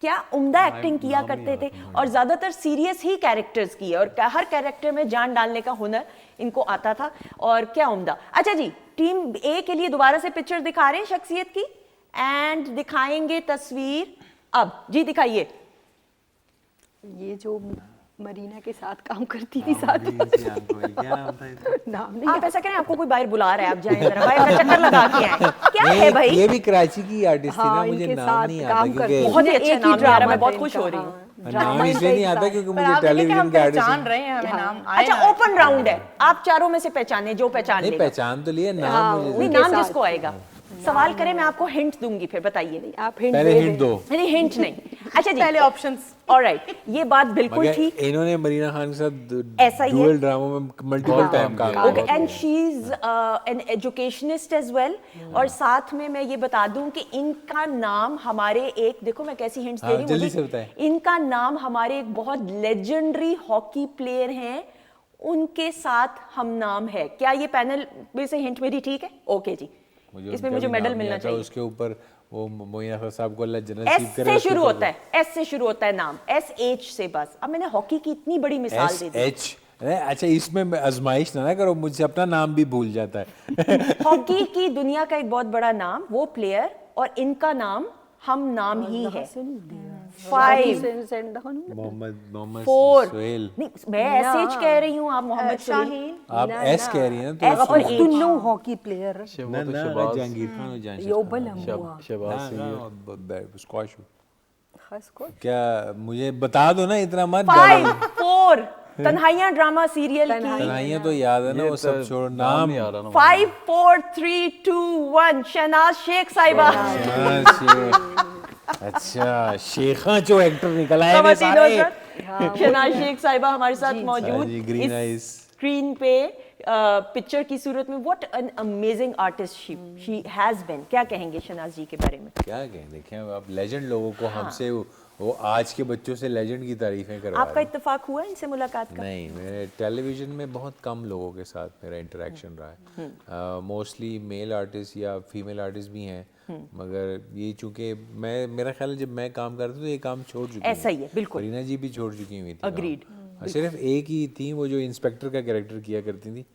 क्या उम्दा एक्टिंग किया करते थे, और ज्यादातर सीरियस ही कैरेक्टर्स किए, और हर कैरेक्टर में जान डालने का हुनर इनको आता था, और क्या उम्दा। अच्छा जी टीम ए के लिए दोबारा से पिक्चर दिखा रहे हैं शख्सियत की, एंड दिखाएंगे तस्वीर अब जी, दिखाइए। ये जो मरीना के साथ काम करती थी साथ नाम नहीं आप ऐसा करें, आपको कोई बाहर बुला रहा है, आप जाएं जरा बाहर का चक्कर लगा के आए। क्या है भाई? ये भी कराची की आर्टिस्ट थी ना, हाँ, मुझे इनके नाम साथ नहीं आता काम करती क्योंकि बहुत ही अच्छा एक ही नाम है यार, ड्रामा मैं बहुत था खुश इनका, हो रही हूँ। हाँ। नाम ड्रामा इसलिए नहीं इनका आता एक क्योंकि पर मुझे आप देखें कि टेलीविजन हम के पहचान आर्टिस्ट रहे हैं, हमें नाम आए अच्छा हैं। ओपन राउंड है, आप चारों में से पहचाने, जो पहचान नहीं लेगा। पहचान तो लिए, नाम हाँ, मुझे नहीं उनके नाम साथ। जिसको आएगा। सवाल करें, मैं आपको हिंट दूंगी, फिर बताइए। आप हिंट पहले दे हिंट दें। दो। नहीं हिंट नहीं। अच्छा जी पहले ऑप्शंस। ऑलराइट, ये बात बिल्कुल मगर ठीक, इन्होंने मरीना खान के साथ ऐसा ही है। डुअल ड्रामों में मल्टीपल टाइम काम किया। किया। Okay, and she is an educationist as well. और साथ में मैं ये बता दूं कि इनका नाम हमारे एक, देखो मैं कैसी हिंट्स दे हाँ, रही हूँ, जल्दी मुझे- से बताएं। इनका नाम हमारे एक बहुत लेजेंडरी हॉकी प्लेयर हैं, उनके साथ हम नाम है। क्या ये पैनल में से हिंट मेरी ठीक है? ओके जी, इसमें मुझे मेडल मिलना चाहिए। उसके ऊपर वो मोइना साहब को अल्लाह जन्नत एस नसीब करे। से उसके शुरू ऊपर होता है, एस से शुरू होता है नाम, SH से बस। अब मैंने हॉकी की इतनी बड़ी मिसाल दे दी। SH। अच्छा इसमें मैं आजमाइश ना करो, मुझसे अपना नाम भी भूल जाता है। हॉकी की दुनिया का एक बहुत बड़ा नाम, वो प्लेयर, और इनका नाम हम नाम ही है। 5 मोहम्मद 4 सुहेल। नहीं, मैं SH कह रही हूँ, आप मोहम्मद शाहीन, आप एस कह रही हैं S तो और H। दोनों हॉकी प्लेयर ना तो ना शहबाज जहांगीर खान और जान योबल अमुआ शहबाज सिंह। स्क्वाश। खास को क्या मुझे बता दो ना, इतना मत 5 डालो। 4 4 तन्हाइयां ड्रामा सीरियल की तन्हाइयां तो याद है ना, वो सब छोड़ नाम नाम। नहीं आ रहा ना 5 4 3 2 1 शहनाज शेख साहिबा। अच्छा, शेखा जो एक्टर निकल आए ने खवातीन सारे। हज़रात, शहनाज शेख साहिबा हमारे साथ मौजूद जी, green eyes। इस स्क्रीन पे पिक्चर की सूरत में। What an amazing artist she has been. क्या कहेंगे शहनाज जी के बारे में? क्या कहें, देखें आप लेजेंड लोगों को हमसे वो आज के बच्चों से लेजेंड की तारीफें करवा आपका रहे हैं। इत्तेफाक हुआ इनसे मुलाकात का? नहीं, मेरे टेलीविज़न में बहुत कम लोगों के साथ मेरा इंटरेक्शन रहा है। मोस्टली मेल आर्टिस्ट या फीमेल आर्टिस्ट भी हैं, मगर ये चूँकि मेरा ख्याल है जब मैं काम करता था तो ये काम छोड़ चुकी ऐसा ही है, बिल्कुल। करीना जी भी छोड़ चुकी हुई थी। Agreed। सिर्फ एक ही थी वो जो इंस्पेक्टर का कैरेक्टर किया करती थी,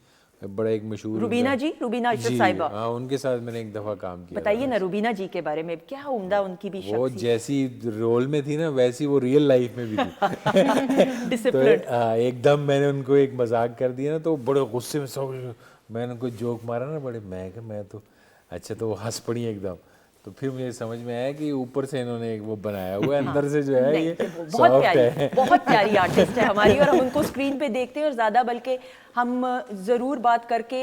बड़ा एक मशहूर रुबीना उनका- जी, रुबीना अशरफ जी, साहिबा। हाँ, उनके साथ मैंने एक दफ़ा काम किया। बताइए ना रुबीना जी के बारे में, क्या उम्दा उनकी भी वो शख्सियत। जैसी रोल में थी ना वैसी वो रियल लाइफ में भी थी। डिसिप्लिन। तो एकदम मैंने उनको एक मजाक कर दिया ना, तो बड़े गुस्से में सब मैंने उनको जोक मारा ना, बड़े मैं तो अच्छा, तो वो हंस पड़ी एकदम। तो फिर मुझे समझ में आया कि ऊपर से इन्होंने एक वो बनाया हुआ है, अंदर से जो है नहीं, ये वो बहुत सॉफ्ट प्यारी, है। बहुत प्यारी आर्टिस्ट है हमारी, और हम उनको स्क्रीन पे देखते हैं और ज़्यादा बल्कि हम ज़रूर बात करके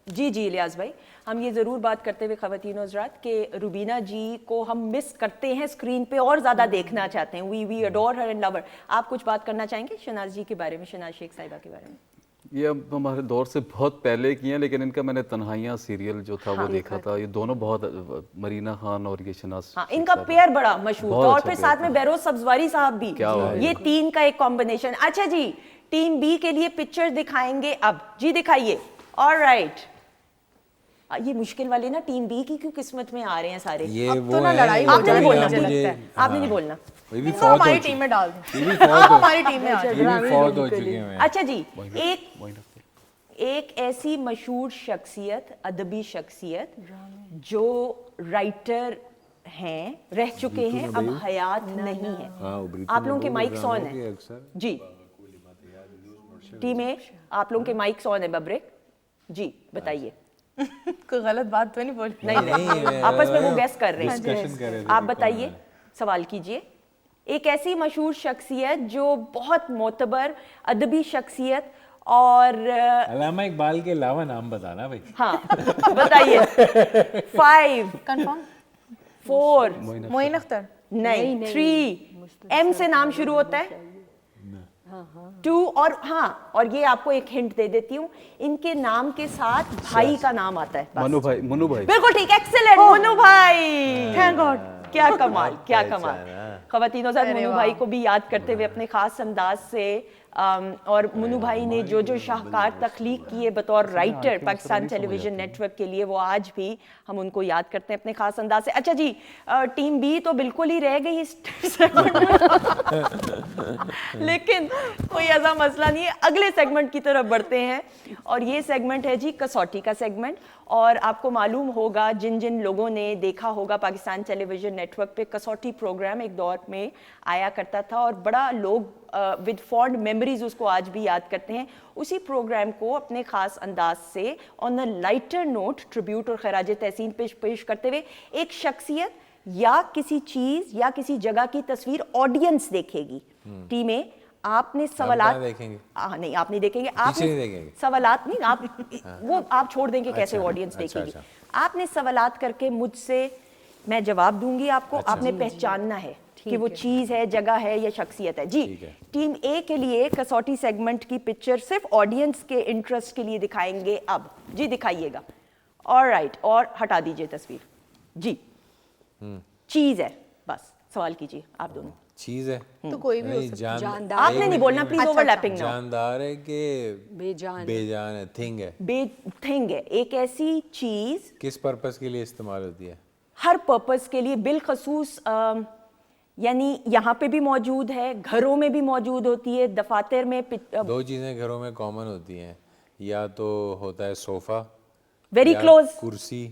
जी इलियास भाई, हम ये ज़रूर बात करते हुए ख़वातीन हज़रात कि रुबीना जी को हम मिस करते हैं स्क्रीन पे और ज़्यादा देखना चाहते हैं। We adore her and love her. आप कुछ बात करना चाहेंगे शहनाज जी के बारे में, शहनाज शेख साहिबा के बारे में? ये अब हमारे दौर से बहुत पहले की हैं, लेकिन इनका मैंने तन्हाइयाँ सीरियल जो था वो देखा था। ये दोनों बहुत, मरीना खान और ये शहनाज हाँ, इनका पेयर बड़ा मशहूर था, और अच्छा फिर साथ में बहरोज सब्जवारी साहब भी। क्या बात है। ये 3 का एक कॉम्बिनेशन। अच्छा जी, टीम बी के लिए पिक्चर दिखाएंगे अब। जी दिखाइए। ऑलराइट, ये मुश्किल वाले ना टीम बी की क्यों किस्मत में आ रहे हैं सारे? ये अब वो तो ना है, लड़ाई हो आपने नहीं जाएगी, बोलना, मुझे लगता है। आपने नहीं बोलना। ये भी इनको फौत हो हमारी चुके- टीम में डाल ये दें। भी फौत आप हो- हमारी टीम में आ जाइए। ये भी फौत हो चुके हैं। अच्छा जी, एक ऐसी मशहूर शख्सियत, अदबी शख्सियत जो राइटर हैं, रह चुके हैं, अब हयात नहीं है। हाँ, वो ब्रीती आप लोगों के महबूब माइक्स ऑन ड्रामों के है अक्सर। जी, टीम ए, आप लोगों के माइक्स ऑन है बब्रे जी, बताइए। कोई गलत बात तो नहीं बोली? नहीं, आपस में वो गैस कर रहे डिस्कशन कर रहे हैं। थे आप कि बताइए, कौन है। सवाल कीजिए। एक ऐसी मशहूर शख्सियत जो बहुत मोतबर अदबी शख्सियत और अल्लामा इकबाल के अलावा नाम बताना भाई। हाँ बताइए। 5 कंफर्म? 4 मोइन अख्तर? नहीं, 3 एम से नाम शुरू होता है, 2 और हाँ, और ये आपको एक हिंट दे देती हूँ, इनके नाम के साथ भाई का नाम आता है। बस। मनु भाई बिल्कुल ठीक, एक्सीलेंट, मनु भाई। थैंक गॉड, क्या कमाल, क्या कमाल। खवातीनों साथ मनु भाई को भी याद करते हुए अपने खास अंदाज से, और मनु भाई ने जो जो शाहकार तख्लीक किए बतौर राइटर पाकिस्तान टेलीविजन नेटवर्क के लिए, वो आज भी हम उनको याद करते हैं अपने खास अंदाज से। अच्छा जी, टीम बी तो बिल्कुल ही रह गई इस सेगमेंट में लेकिन कोई ऐसा मसला नहीं है, अगले सेगमेंट की तरफ बढ़ते हैं, और ये सेगमेंट है जी कसौटी का सेगमेंट। और आपको मालूम होगा, जिन जिन लोगों ने देखा होगा पाकिस्तान टेलीविजन नेटवर्क पे कसौटी प्रोग्राम एक दौर में आया करता था, और बड़ा लोग विद फॉन्ड मेमोरीज उसको आज भी याद करते हैं। उसी प्रोग्राम को अपने खास अंदाज से on a lighter note tribute और खराज तहसीन पेश करते हुए एक शख्सियत या किसी चीज़ या किसी जगह की तस्वीर ऑडियंस देखेगी। टीमें, आपने सवालात देखेंगे? नहीं, आप नहीं देखेंगे। नहीं देखेंगे। सवालात नहीं, आप वो आप छोड़ देंगे कैसे ऑडियंस अच्छा, देखेगी। आपने सवालात करके मुझसे, मैं जवाब दूंगी आपको, आपने पहचानना है कि वो चीज़ है, जगह है या शख्सियत है। जी, टीम ए के लिए कसौटी सेगमेंट की पिक्चर सिर्फ ऑडियंस के इंटरेस्ट के लिए दिखाएंगे अब। जी दिखाइएगा। ऑलराइट, और हटा दीजिए तस्वीर। जी, चीज़ है, बस सवाल कीजिए आप दोनों। चीज है तो कोई भी हो नहीं, सकता है। जानदार आपने नहीं बोलना, प्लीज ओवरलैपिंग ना। जानदार है कि बेजान बेजान है, थिंग है। थिंग है, एक ऐसी चीज किस पर्पस के लिए इस्तेमाल होती है? हर पर्पस के लिए, बिलखसूस यानी यहाँ पे भी मौजूद है, घरों में भी मौजूद होती है, दफातर में। दो चीजें घरों में कॉमन होती हैं, या तो होता है सोफा, वेरी या क्लोज, कुर्सी,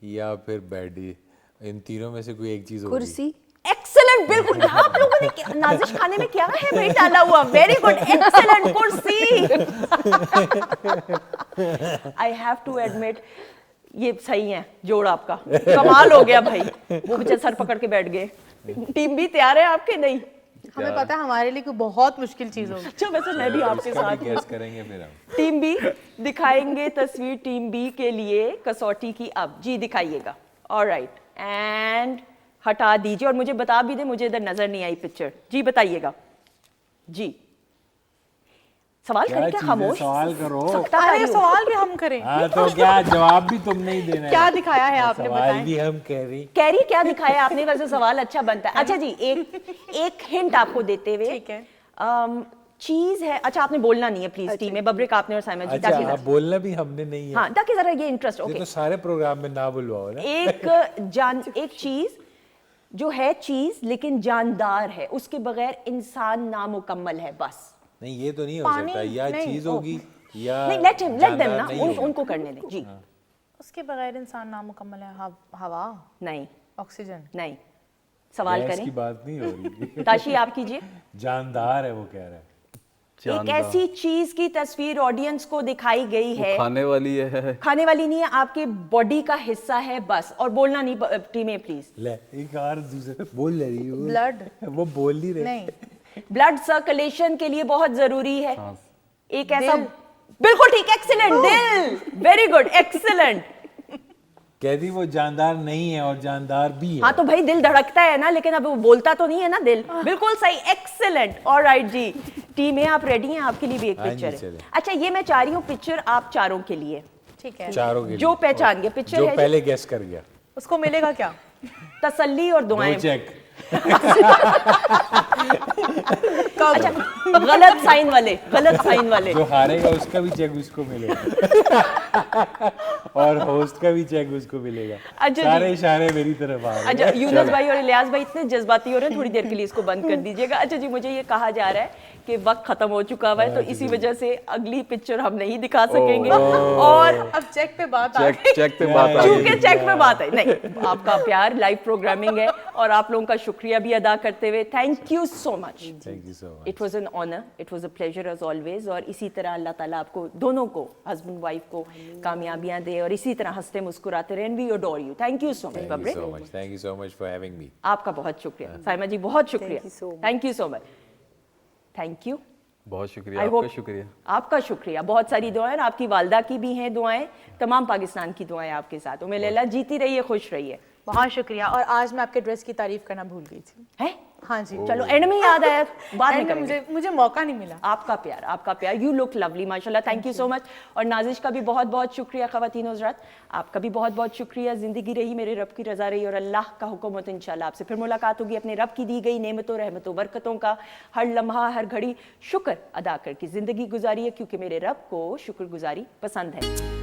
या फिर बेड। इन तीनों में से कोई एक चीज होगी। कुर्सी। एक्सेलेंट, बिल्कुल। आप लोगों ने नाजिश खाने में क्या है भाई डाला हुआ? वेरी गुड, एक्सेलेंट, कुर्सी। आई हैव टू एडमिट, ये सही है जोड़ आपका, कमाल हो गया भाई। वो बच्चे सर पकड़ के बैठ गए। टीम भी तैयार है आपके? नहीं, हमें पता है हमारे लिए कोई बहुत मुश्किल चीज होगी। अच्छा वैसे मैं भी आपके इसका साथ भी गैस करेंगे फिर हम। टीम बी दिखाएंगे तस्वीर टीम बी के लिए कसौटी की। अब जी दिखाइएगा। ऑलराइट एंड हटा दीजिए और मुझे बता भी दे, मुझे इधर नजर नहीं आई पिक्चर। जी बताइएगा। जी सवाल करें क्या? खामोश सवाल करो। सकता है अरे यूं। सवाल भी हम करें। हाँ तो क्या जवाब भी तुम नहीं देना है। क्या दिखाया है आपने, सवाल बताएं। भी हम कह रही। कैरी क्या दिखाया आपने? वैसे सवाल अच्छा बनता है। अच्छा जी एक हिंट आपको देते हुए। ठीक है। चीज है। अच्छा आपने बोलना नहीं है प्लीज टीम में। बबरिक आपने और साइमा जी अच्छा ताकि आप बोलना भी हमने नहीं है। हाँ ताकि जरा ये इंटरेस्ट। ये ओके तो सारे प्रोग्राम में ना बुलवाओ ना। एक चीज जो है चीज लेकिन जानदार है, उसके बगैर इंसान नामुकम्मल है बस। नहीं ये तो नहीं हो पानी, सकता। या नहीं, चीज होगी या नहीं लेट देम जानदार ना नहीं होगा। उनको करने दें जी। उसके बगैर इंसान नामुकम्मल है। हवा, नहीं ऑक्सीजन। नहीं सवाल गैस करें। की बात नहीं हो रही। ताशी आप कीजिए। जानदार है वो कह रहा है। एक जानदार। ऐसी चीज की तस्वीर ऑडियंस को दिखाई गई वो है, खाने वाली है। खाने वाली नहीं है, आपके बॉडी का हिस्सा है बस। और बोलना नहीं टीमें प्लीज। ले एक और दूसरे बोल रही हो। ब्लड। वो बोल नहीं रहे। नहीं, ब्लड सर्कुलेशन के लिए बहुत जरूरी है। एक ऐसा बिल्कुल ठीक। एक्सीलेंट दिल। Very good excellent. कहती वो जानदार नहीं है और जानदार भी है। हाँ तो भाई दिल धड़कता है ना, लेकिन अब वो बोलता तो नहीं है ना दिल। बिल्कुल सही एक्सीलेंट। ऑलराइट जी टीम है आप रेडी हैं? आपके लिए भी एक हाँ जी, पिक्चर है। चलें। अच्छा ये मैं चाह रही हूँ पिक्चर आप चारों के लिए। ठीक है। चारों के जो लिए। पहचान गया पिक्चर जो है जी। पहले गैस कर गया। उसको मिलेगा क्या? तसल्ली और दो दुआएं। चेक। अच्छा गलत साइन वाले जो हारेगा उसका भी चेक उसको मिलेगा। और होस्ट का भी चेक उसको मिलेगा। अच्छा जी। सारे इशारे मेरी तरफ आ रहे हैं। अच्छा यूनुस भाई और इलियास भाई इतने जज्बाती हो रहे हैं, थोड़ी देर के लिए इसको बंद कर दीजिएगा। अच्छा जी मुझे ये कहा जा रहा है कि वक्त खत्म हो चुका हुआ है, तो इसी वजह से अगली पिक्चर हम नहीं दिखा सकेंगे। और अब चेक पे बात आ चेक चेक पे बात आ चूंकि गई। चेक पे बात है नहीं, आपका प्यार लाइव प्रोग्रामिंग है और आप लोगों का शुक्रिया भी अदा करते हुए thank you so much. Thank you so much. It was an honour, it was a pleasure as always. और इसी तरह अल्लाह ताला आपको दोनों को, हस्बैंड वाइफ को कामयाबियां दे और इसी तरह हंसते मुस्कुराते रहें। We adore you. Thank you so much बबरे। Thank you so much for having me. आपका बहुत शुक्रिया। साइमा जी बहुत शुक्रिया। Thank you so much. Thank you. बहुत शुक्रिया। I आपका hope- शुक्रिया। आपका शुक्रिया। बहुत सारी दुआएं और आपकी वालदा की भी हैं दुआएं, तमाम पाकिस्तान की दुआएं आपके साथ। उम्मीद है अल्लाह जीती रहिए, खुश रहिए। बहुत शुक्रिया। और आज मैं आपके ड्रेस की तारीफ करना भूल गई थी। है हाँ जी। चलो एंड में याद आया, बाद में एंड में करेंगे। मुझे मौका नहीं मिला। आपका प्यार यू लुक लवली माशाल्लाह। Thank you so much. और नाजिश का भी बहुत बहुत शुक्रिया। ख़वातीन हज़रात आपका भी बहुत बहुत शुक्रिया। ज़िंदगी रही मेरे रब की रज़ा रही और अल्लाह का हुक्म हो तो इंशाल्लाह आपसे फिर मुलाकात होगी। अपने रब की दी गई नेमतों रहमतों बरकतों का हर लम्हा हर घड़ी शुक्र अदा करके ज़िंदगी गुजारिए, क्योंकि मेरे रब को शुक्रगुजारी पसंद है।